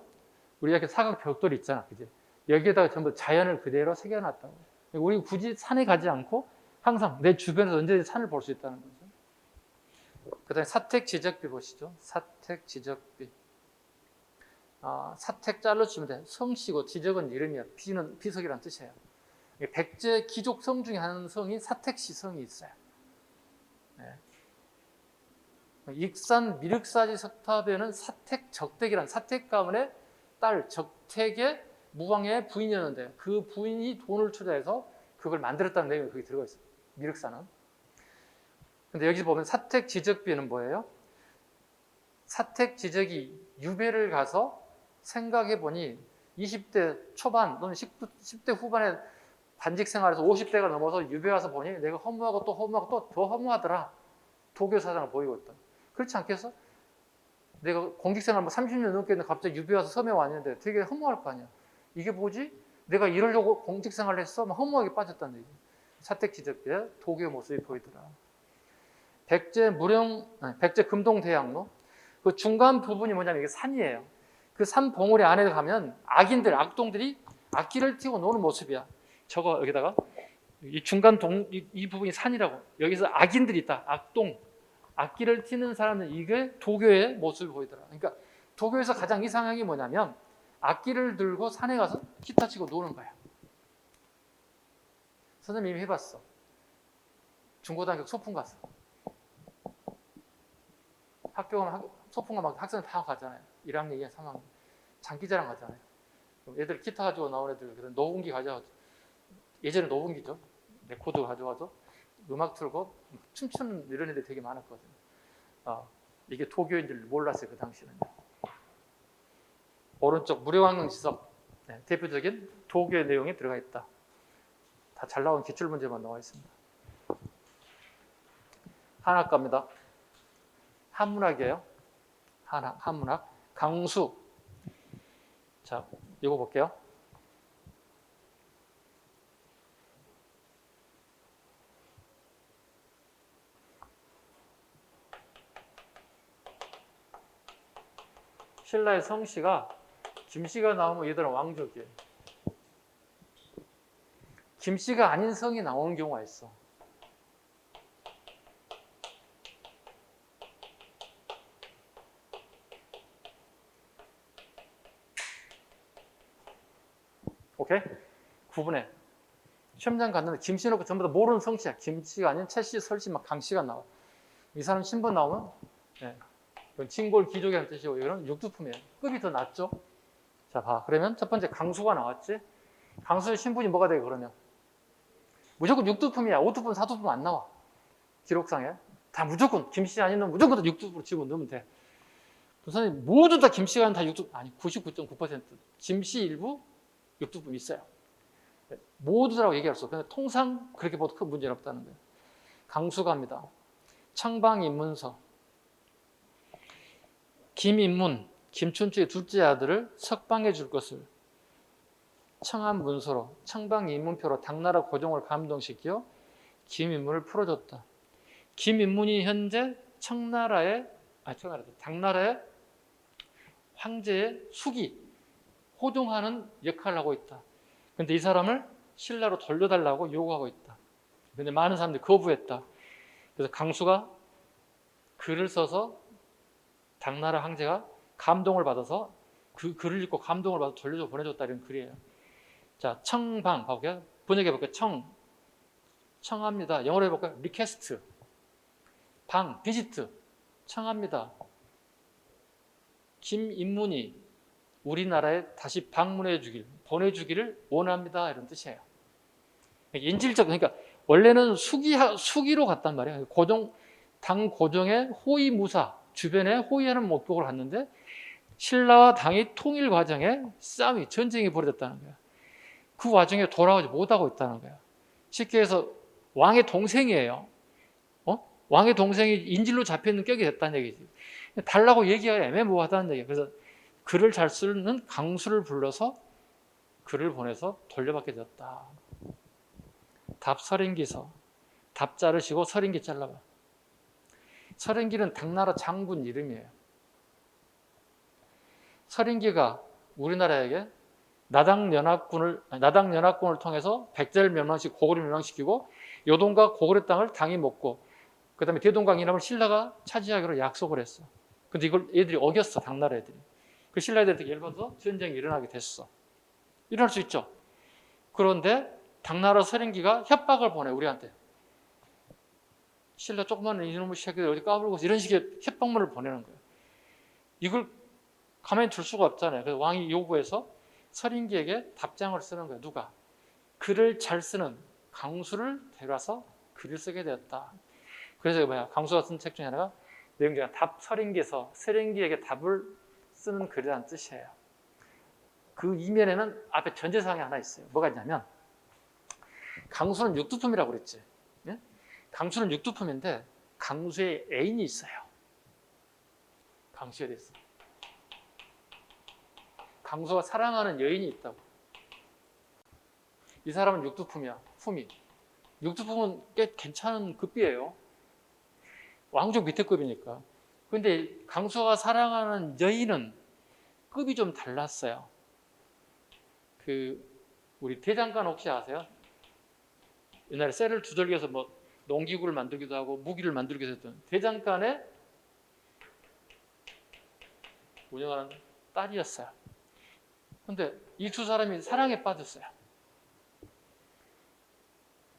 우리 이렇게 사각 벽돌이 있잖아. 그지? 여기에다가 전부 자연을 그대로 새겨놨다고. 우리 굳이 산에 가지 않고 항상 내 주변에서 언제든지 산을 볼 수 있다는 거죠. 그 다음에 사택지적비 보시죠. 사택지적비. 사택 잘라주면 돼. 성씨고 지적은 이름이야. 비는 비석이라는 뜻이에요. 백제 귀족 성 중에 한 성이 사택시 성이 있어요. 네. 익산 미륵사지 석탑에는 사택적택이라는 사택 가문의 딸 적택의 무왕의 부인이었는데 그 부인이 돈을 투자해서 그걸 만들었다는 내용이 거기 들어가 있어요. 미륵사는. 근데 여기 보면 사택지적비는 뭐예요? 사택지적이 유배를 가서 생각해 보니 20대 초반 또는 10대 후반에 관직 생활에서 50대가 넘어서 유배 와서 보니 내가 허무하고 또 허무하고 또 더 허무하더라. 도교 사상을 보이고 있다. 그렇지 않겠어? 내가 공직 생활 뭐 30년 넘게 했는데 갑자기 유배 와서 섬에 왔는데 되게 허무할 거 아니야. 이게 뭐지? 내가 이러려고 공직 생활을 했어? 막 허무하게 빠졌다는 얘기. 사택지적비의 도교 모습이 보이더라. 백제 금동대학로 그 중간 부분이 뭐냐면 이게 산이에요. 그 산 봉우리 안에 가면 악동들이 악기를 띄고 노는 모습이야. 저거 여기다가 이 중간 이 부분이 산이라고. 여기서 악인들이 있다. 악기를 튀는 사람은 이게 도교의 모습을 보이더라. 그러니까 도교에서 가장 이상한 게 뭐냐면 악기를 들고 산에 가서 기타 치고 노는 거야. 선생님이 해봤어. 중고등학교 소풍 갔어. 학교 가면 소풍 가면 학생들 다 가잖아요. 1학년, 2학년, 3학년. 장기자랑 가잖아요. 애들 기타 가지고 나온 애들 노분기 가져와서 예전에 노분기죠. 레코드 가져와서 음악 틀고 춤추는 이런 애들 되게 많았거든요. 이게 도교인 줄 몰랐어요. 그 당시에는요. 오른쪽 무릉왕릉 지석 대표적인 도교의 내용이 들어가 있다. 다 잘 나온 기출문제만 나와 있습니다. 한학과입니다. 한문학이에요. 한문학. 강수. 자, 이거 볼게요. 신라의 성씨가 김씨가 나오면 얘들은 왕족이에요. 김씨가 아닌 성이 나오는 경우가 있어. 오케이? 구분해. 시험장 갔는데 김씨 놓고 전부 다 모르는 성씨야. 김씨가 아닌 최씨, 설씨, 막 강씨가 나와. 이 사람 신분 나오면 이건 칭골 귀족이라는 뜻이고 이거는 육두품이에요. 급이 더 낮죠? 자, 봐. 그러면 첫 번째 강수가 나왔지? 강수의 신분이 뭐가 돼 그러면? 무조건 육두품이야. 오두품, 사두품 안 나와. 기록상에. 다 무조건 김씨 아닌 놈 무조건 다 육두품으로 집어넣으면 돼. 선생님 모두 다 김씨가 아닌 다 육두품, 아니 99.9% 김씨 일부 육두품 있어요. 모두 다라고 얘기할 수 없어요. 근데 통상 그렇게 봐도 큰 문제는 없다는 거예요. 강수갑니다. 청방인문서. 김인문, 김춘추의 둘째 아들을 석방해 줄 것을 청한 문서로 청방 입문표로 당나라 고종을 감동시켜 김인문을 풀어줬다. 김인문이 현재 당나라의 황제의 숙이 호종하는 역할을 하고 있다. 그런데 이 사람을 신라로 돌려달라고 요구하고 있다. 그런데 많은 사람들이 거부했다. 그래서 강수가 글을 써서 당나라 황제가 감동을 받아서 그 글을 읽고 감동을 받아서 돌려줘 보내줬다 이런 글이에요. 자, 청방 봐볼게요. 번역해 볼게요. 청합니다. 영어로 해볼까요? 리퀘스트. 방, 비지트. 청합니다. 김인문이 우리나라에 다시 방문해 주길, 보내주기를 원합니다. 이런 뜻이에요. 인질적, 그러니까 원래는 수기로 갔단 말이에요. 당 고종의 호위무사, 주변에 호위하는 목적으로 갔는데 신라와 당이 통일 과정에 전쟁이 벌어졌다는 거예요. 그 와중에 돌아오지 못하고 있다는 거예요. 쉽게 해서 왕의 동생이에요. 왕의 동생이 인질로 잡혀있는 격이 됐다는 얘기지. 달라고 얘기하기 애매모호하다는 얘기예요. 그래서 글을 잘 쓰는 강수를 불러서 글을 보내서 돌려받게 되었다. 답서린기서. 답 자르시고 서린기 잘라봐. 서린기는 당나라 장군 이름이에요. 서린기가 우리나라에게 나당연합군을 통해서 백제를 멸망시키고 고구려를 멸망시키고 요동과 고구려 땅을 당이 먹고 그 다음에 대동강 이남을 신라가 차지하기로 약속을 했어. 근데 이걸 애들이 어겼어. 당나라 애들이. 그 신라 애들한테 열받아서 전쟁이 일어나게 됐어. 일어날 수 있죠. 그런데 당나라 서린기가 협박을 보내 우리한테. 신라 조그마한 이놈의 새끼들 어디 까불고 이런 식의 협박문을 보내는 거예요. 이걸 가만히 둘 수가 없잖아요. 그래서 왕이 요구해서 서린기에게 답장을 쓰는 거예요. 누가? 글을 잘 쓰는 강수를 데려와서 글을 쓰게 되었다. 그래서 뭐야? 강수가 쓴 책 중에 하나가 내용 중에 답 서린기에서 서린기에게 답을 쓰는 글이라는 뜻이에요. 그 이면에는 앞에 전제사항이 하나 있어요. 뭐가 있냐면 강수는 육두품이라고 그랬지. 예? 강수는 육두품인데 강수의 애인이 있어요. 강수에 대해서. 강수가 사랑하는 여인이 있다고. 이 사람은 육두품이야. 품이. 육두품은 꽤 괜찮은 급비예요. 왕족 밑에 급이니까. 그런데 강수가 사랑하는 여인은 급이 좀 달랐어요. 우리 대장간 혹시 아세요? 옛날에 쇠를 두들겨서 농기구를 만들기도 하고 무기를 만들기도 했던 대장간의 운영하는 딸이었어요. 그런데 이 두 사람이 사랑에 빠졌어요.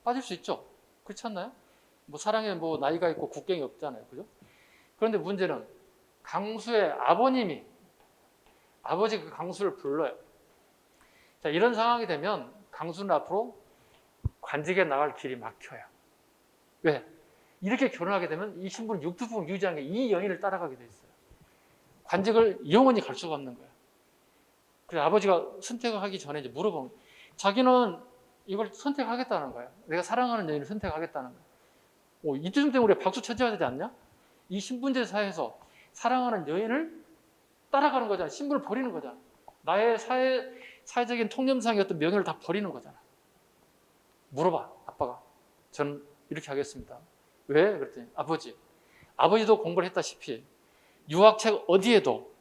빠질 수 있죠. 그렇지 않나요? 사랑에 나이가 있고 국경이 없잖아요. 그죠? 그런데 문제는 강수의 아버지가 강수를 불러요. 자, 이런 상황이 되면 강수는 앞으로 관직에 나갈 길이 막혀요. 왜? 이렇게 결혼하게 되면 이 신부는 육두품을 유지하는 게 이 여인을 따라가게 돼 있어요. 관직을 영원히 갈 수가 없는 거예요. 그래서 아버지가 선택을 하기 전에 이제 물어보는 거예요. 자기는 이걸 선택하겠다는 거예요. 내가 사랑하는 여인을 선택하겠다는 거예요. 이쯤 되면 우리가 박수 쳐줘야 되지 않냐? 이 신분제 사회에서 사랑하는 여인을 따라가는 거잖아. 신분을 버리는 거잖아. 나의 사회적인 통념상의 어떤 명예를 다 버리는 거잖아. 물어봐, 아빠가. 저는 이렇게 하겠습니다. 왜? 그랬더니 아버지도 공부를 했다시피 유학책 어디에도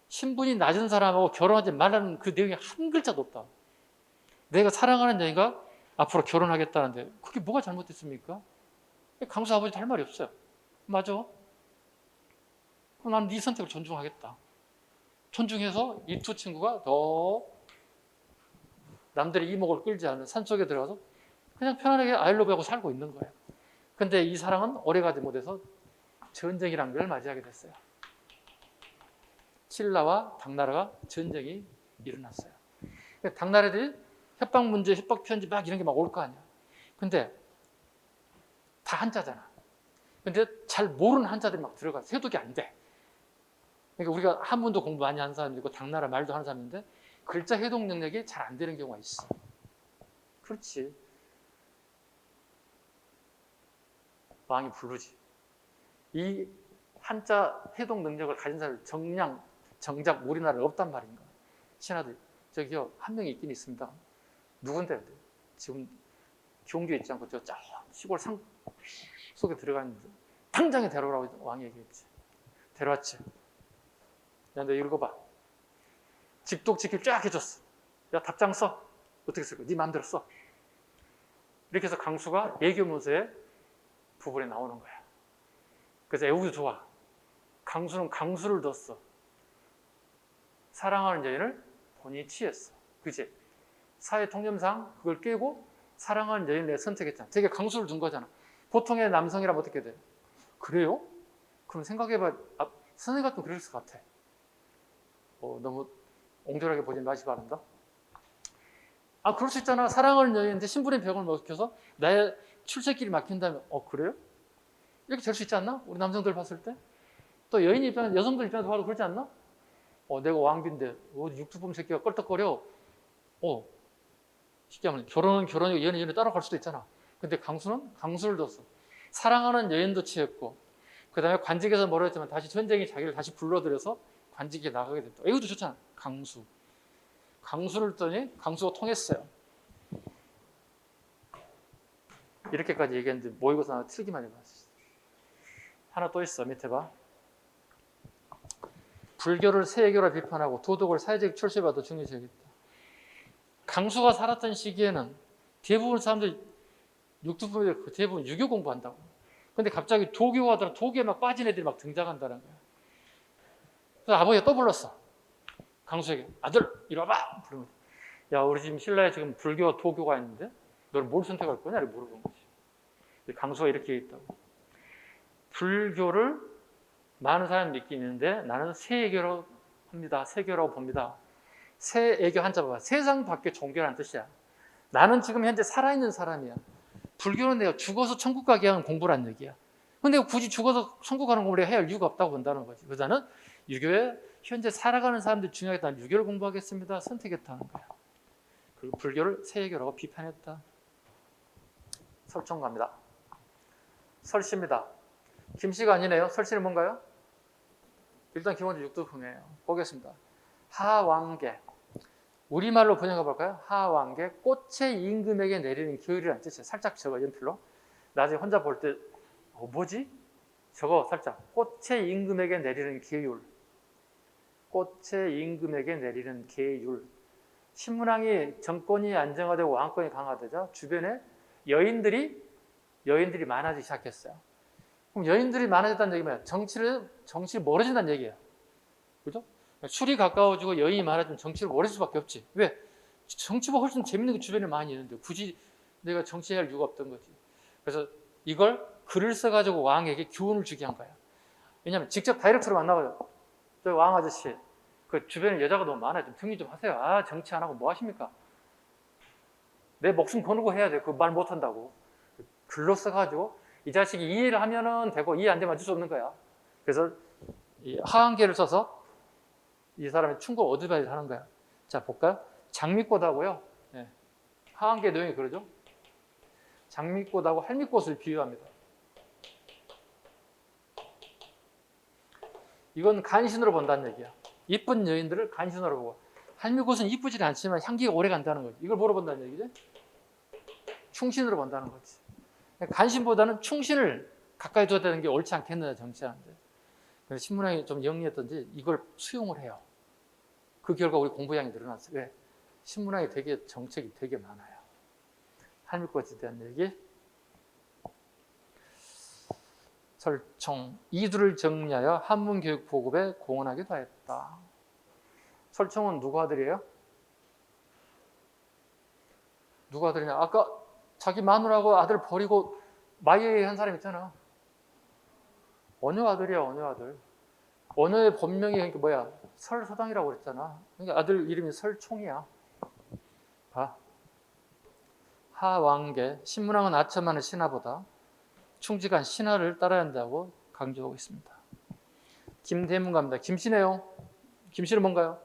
신분이 낮은 사람하고 결혼하지 말라는 그 내용이 한 글자도 없다. 내가 사랑하는 여인과 앞으로 결혼하겠다는데 그게 뭐가 잘못됐습니까? 강수 아버지도 할 말이 없어요. 맞아. 그럼 나는 네 선택을 존중하겠다. 존중해서 이 두 친구가 더 남들의 이목을 끌지 않는 산속에 들어가서 그냥 편안하게 아이러브하고 살고 있는 거예요. 근데 이 사랑은 오래가지 못해서 전쟁이란 걸 맞이하게 됐어요. 신라와 당나라가 전쟁이 일어났어요. 당나라들이 협박 문제, 협박 편지 막 이런 게 막 올 거 아니야. 근데 다 한자잖아. 근데 잘 모르는 한자들이 막 들어가. 세독이 안 돼. 그러니까 우리가 한문도 공부 많이 하는 사람이고 당나라 말도 하는 사람인데 글자 해독 능력이 잘 안 되는 경우가 있어. 그렇지. 왕이 부르지. 이 한자 해독 능력을 가진 사람이 정작 우리나라에 없단 말인가. 신하들 저기요 한 명이 있긴 있습니다. 누군데? 지금 경주에 있지 않고 저 시골 산 속에 들어가 있는데 당장에 데려오라고 왕이 얘기했지. 데려왔지. 야, 너 읽어봐. 직독직필 쫙 해줬어. 야, 답장 써. 어떻게 쓸 거야? 네 마음대로 써. 이렇게 해서 강수가 예교문서에 부분에 나오는 거야. 그래서 애국이 좋아. 강수는 강수를 뒀어. 사랑하는 여인을 본인이 취했어. 그치? 사회 통념상 그걸 깨고 사랑하는 여인을 내가 선택했잖아. 되게 강수를 둔 거잖아. 보통의 남성이라면 어떻게 돼? 그래요? 그럼 생각해봐. 선생님 같으면 그럴 것 같아. 너무 옹졸하게 보지 마시 바란다. 그럴 수 있잖아. 사랑하는 여인인데 신분의 벽을 먹혀서 나의 출세길이 막힌다면 그래요? 이렇게 될 수 있지 않나? 우리 남성들 봤을 때. 또 여인 입장에서 여성들 입장에서 봐도 그렇지 않나? 내가 왕비인데 육두범 새끼가 껄떡거려. 쉽게 하면 결혼은 결혼이고 연애는 연애 따라갈 수도 있잖아. 근데 강수는 강수를 뒀어. 사랑하는 여인도 취했고 그 다음에 관직에서 멀어졌지만 다시 전쟁이 자기를 다시 불러들여서 관직에 나가게 됐다. 이것도 좋잖아. 강수를 더니 강수가 통했어요. 이렇게까지 얘기했는데 모의고사 하나 틀기만 해봤어. 하나 또 있어. 밑에 봐. 불교를 세계로 비판하고 도덕을 사회적 출세에 더 중요시 여겼다. 강수가 살았던 시기에는 대부분 사람들 육두부에 대부분 유교 공부한다고. 근데 갑자기 도교가 하더라. 도교에 막 빠진 애들이 막 등장한다는 거야. 그래서 아버지가 또 불렀어. 강수에게 아들 이리 와봐. 부르면 야 우리 지금 신라에 지금 불교와 도교가 있는데 너는 뭘 선택할 거냐? 이렇게 물어본 거지. 강수가 이렇게 얘기했다고. 불교를 많은 사람이 믿기 있는데 나는 세계로 합니다. 세계라고 봅니다. 세애교 한자 봐봐. 세상 밖에 종교라는 뜻이야. 나는 지금 현재 살아있는 사람이야. 불교는 내가 죽어서 천국 가게 하는 공부란 얘기야. 근데 굳이 죽어서 천국 가는 공부를 해야 할 이유가 없다고 본다는 거지. 그래서 나는 유교에 현재 살아가는 사람들이 중요하겠다. 나는 유교를 공부하겠습니다. 선택했다는 거야. 그리고 불교를 세계라고 비판했다. 설정 갑니다. 설시입니다. 김씨가 아니네요. 설시는 뭔가요? 일단 기본적으로 육두풍이에요. 보겠습니다. 하왕계. 우리말로 번역해 볼까요? 하왕계. 꽃의 임금에게 내리는 기울이라는 뜻이에요. 살짝 적어 연필로. 나중에 혼자 볼 때 뭐지? 저거 살짝. 꽃의 임금에게 내리는 계율. 꽃의 임금에게 내리는 계율. 신문왕이 정권이 안정화되고 왕권이 강화되자 주변에 여인들이 많아지기 시작했어요. 그럼 여인들이 많아졌다는 얘기는 뭐야? 정치를 멀어진다는 얘기예요. 그죠? 술이 가까워지고 여인이 많아지면 정치를 멀어질 수밖에 없지. 왜? 정치보다 훨씬 재밌는 게 주변에 많이 있는데 굳이 내가 정치할 이유가 없던 거지. 그래서 이걸 글을 써가지고 왕에게 교훈을 주게 한 거야. 왜냐하면 직접 다이렉트로 만나봐요. 저 왕 아저씨, 그 주변에 여자가 너무 많아요. 좀 정리 좀 하세요. 정치 안 하고 뭐 하십니까? 내 목숨 거느고 해야 돼. 그 말 못한다고. 글로 써가지고 이 자식이 이해를 하면은 되고 이해 안 되면 어쩔 수 없는 거야. 그래서 이 하한계를 써서 이 사람의 충고 어드바이스 하는 거야. 자, 볼까요? 장미꽃하고요. 네. 하한계 내용이 그러죠. 장미꽃하고 할미꽃을 비유합니다. 이건 간신으로 본다는 얘기야. 이쁜 여인들을 간신으로 보고. 할미꽃은 이쁘지 않지만 향기가 오래 간다는 거지. 이걸 뭐로 본다는 얘기지? 충신으로 본다는 거지. 간신보다는 충신을 가까이 둬야 되는 게 옳지 않겠느냐 정치하는데. 그래서 신문왕이 좀 영리했던지 이걸 수용을 해요. 그 결과 우리 공부량이 늘어났어요. 왜? 신문왕이 되게 정책이 되게 많아요. 할미꽃에 대한 얘기. 설총 이두를 정리하여 한문교육 보급에 공헌하기도 했다. 설총은 누구 아들이에요? 누구 아들이냐? 아까 자기 마누라하고 아들 버리고 마이웨이 한 사람 있잖아. 언여 아들이야, 언여 아들. 언여의 본명이 그러니까 뭐야? 설서당이라고 그랬잖아. 그러니까 아들 이름이 설총이야. 봐. 하왕계. 신문왕은 아첨하는 신하보다 충직한 신하를 따라야 한다고 강조하고 있습니다. 김대문 갑니다. 김씨네요. 김씨는 뭔가요?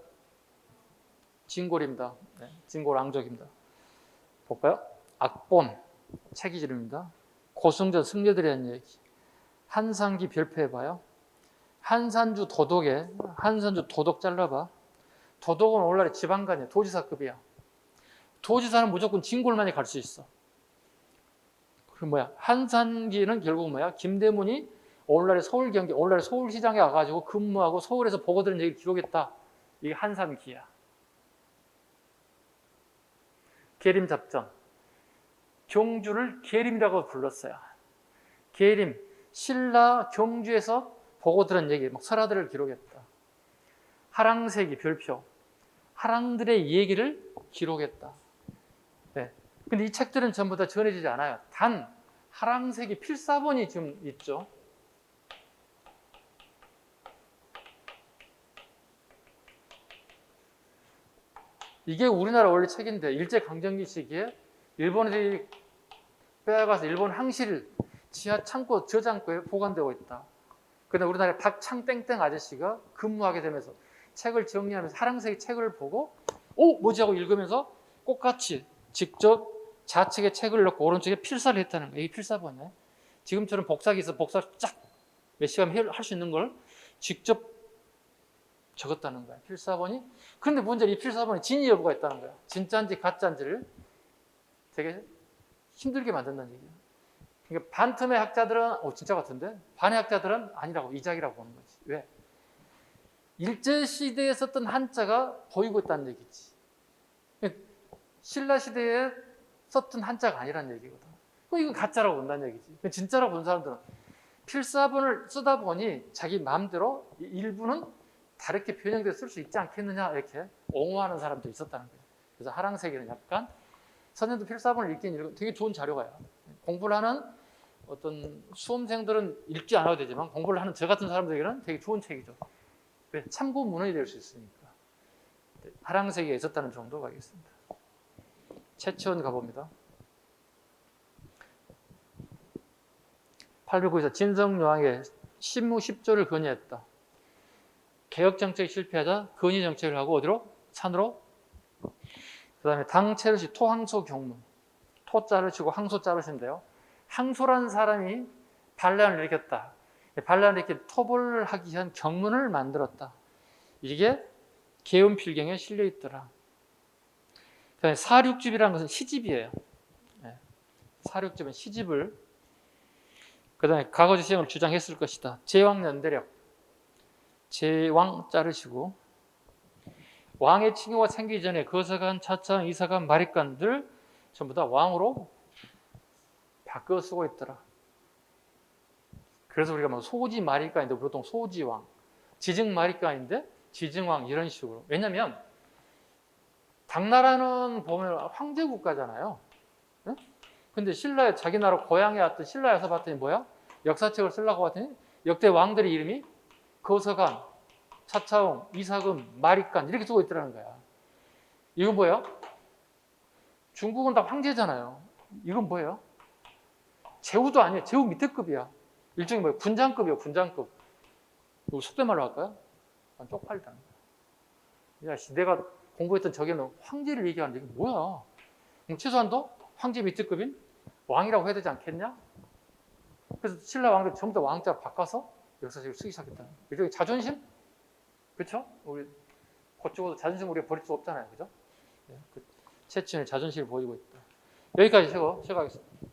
진골입니다. 네, 진골 앙족입니다. 볼까요? 악본, 책이 이름입니다. 고승전 승려들에 대한 얘기. 한상기 별표해봐요. 한산주 도덕 잘라봐. 도덕은 오늘날의 지방간이야. 도지사급이야. 도지사는 무조건 진골만이 갈 수 있어. 그럼 뭐야? 한산기는 결국 뭐야? 김대문이 오늘날의 서울경기, 오늘날의 서울시장에 와가지고 근무하고 서울에서 보고 들은 얘기를 기록했다. 이게 한산기야. 계림잡전. 경주를 계림이라고 불렀어요. 계림, 신라 경주에서 보고 들은 얘기, 막 설화들을 기록했다. 하랑세기 별표, 하랑들의 얘기를 기록했다. 네. 근데 이 책들은 전부 다 전해지지 않아요. 단 하랑세기 필사본이 좀 있죠. 이게 우리나라 원래 책인데 일제강점기 시기에 일본들이 빼앗아가서 일본 항실 지하 창고 저장고에 보관되고 있다. 근데 우리나라의 박창땡땡 아저씨가 근무하게 되면서 책을 정리하면서 하랑세기 책을 보고 뭐지 하고 읽으면서 똑같이 직접 좌측에 책을 넣고 오른쪽에 필사를 했다는 거예요. 이게 필사본이에요. 지금처럼 복사기 있어 복사 쫙 몇 시간 할 수 있는 걸 직접 적었다는 거예요. 필사본이. 근데 문제는 이 필사본에 진위 여부가 있다는 거예요. 진짜인지 가짜인지를 되게 힘들게 만든다는 얘기예요. 그러니까 반틈의 학자들은 진짜 같은데 반의 학자들은 아니라고 이작이라고 보는 거지. 왜? 일제시대에 썼던 한자가 보이고 있다는 얘기지. 신라시대에 썼던 한자가 아니라는 얘기거든. 이건 가짜라고 본다는 얘기지. 진짜라고 본 사람들은 필사본을 쓰다 보니 자기 마음대로 일부는 다르게 변형돼서 쓸 수 있지 않겠느냐 이렇게 옹호하는 사람도 있었다는 거예요. 그래서 하랑세기는 약간 선생도 필사본을 읽긴 읽고 되게 좋은 자료가요. 공부를 하는 어떤 수험생들은 읽지 않아도 되지만 공부를 하는 저 같은 사람들에게는 되게 좋은 책이죠. 왜? 참고문헌이 될 수 있으니까. 하랑세기가 있었다는 정도 가겠습니다. 최치원 가봅니다. 809에서 진성여왕의 신무 10조를 건의했다. 개혁정책이 실패하자 건의정책을 하고 어디로? 산으로. 그 다음에 당체르시 토항소 경문. 토자를 치고 항소 자르신데요. 항소라는 사람이 반란을 일으켰다. 반란을 이렇게 토벌을 하기 위한 경문을 만들었다. 이게 계엄필경에 실려 있더라. 그 다음에 사륙집이라는 것은 시집이에요. 사륙집은 시집을. 그 다음에 가거주 시행을 주장했을 것이다. 제왕연대력. 제왕 자르시고 왕의 칭호가 생기기 전에 거사관, 차차관, 이사관, 마립관들 전부 다 왕으로 바꿔 쓰고 있더라. 그래서 우리가 뭐 소지 마립관인데 보통 소지왕, 지증 마립관인데 지증왕 이런 식으로. 왜냐하면 당나라는 보면 황제 국가잖아요. 응? 근데 신라에 자기 나라 고향에 왔던 신라에 와서 봤더니 뭐야? 역사책을 쓰려고 봤더니 역대 왕들의 이름이 거서관, 차차옹, 이사금, 마립관 이렇게 쓰고 있더라는 거야. 이건 뭐예요? 중국은 다 황제잖아요. 이건 뭐예요? 제후도 아니에요. 제후 밑에 급이야. 일종의 뭐예요? 군장급이에요. 군장급. 이거 속된 말로 할까요? 쪽팔리다는 거야. 야, 내가 공부했던 저기는 황제를 얘기하는데 이게 뭐야? 그럼 최소한도 황제 밑에 급인 왕이라고 해야 되지 않겠냐? 그래서 신라 왕들 전부 다 왕자 바꿔서 역사책을 쓰기 시작했다는 거예요. 일종의 자존심? 그렇죠? 우리 고치고도 자존심 우리가 버릴 수 없잖아요. 그죠? 최치원의 자존심을 보이고 있다. 여기까지 쉬어가겠습니다.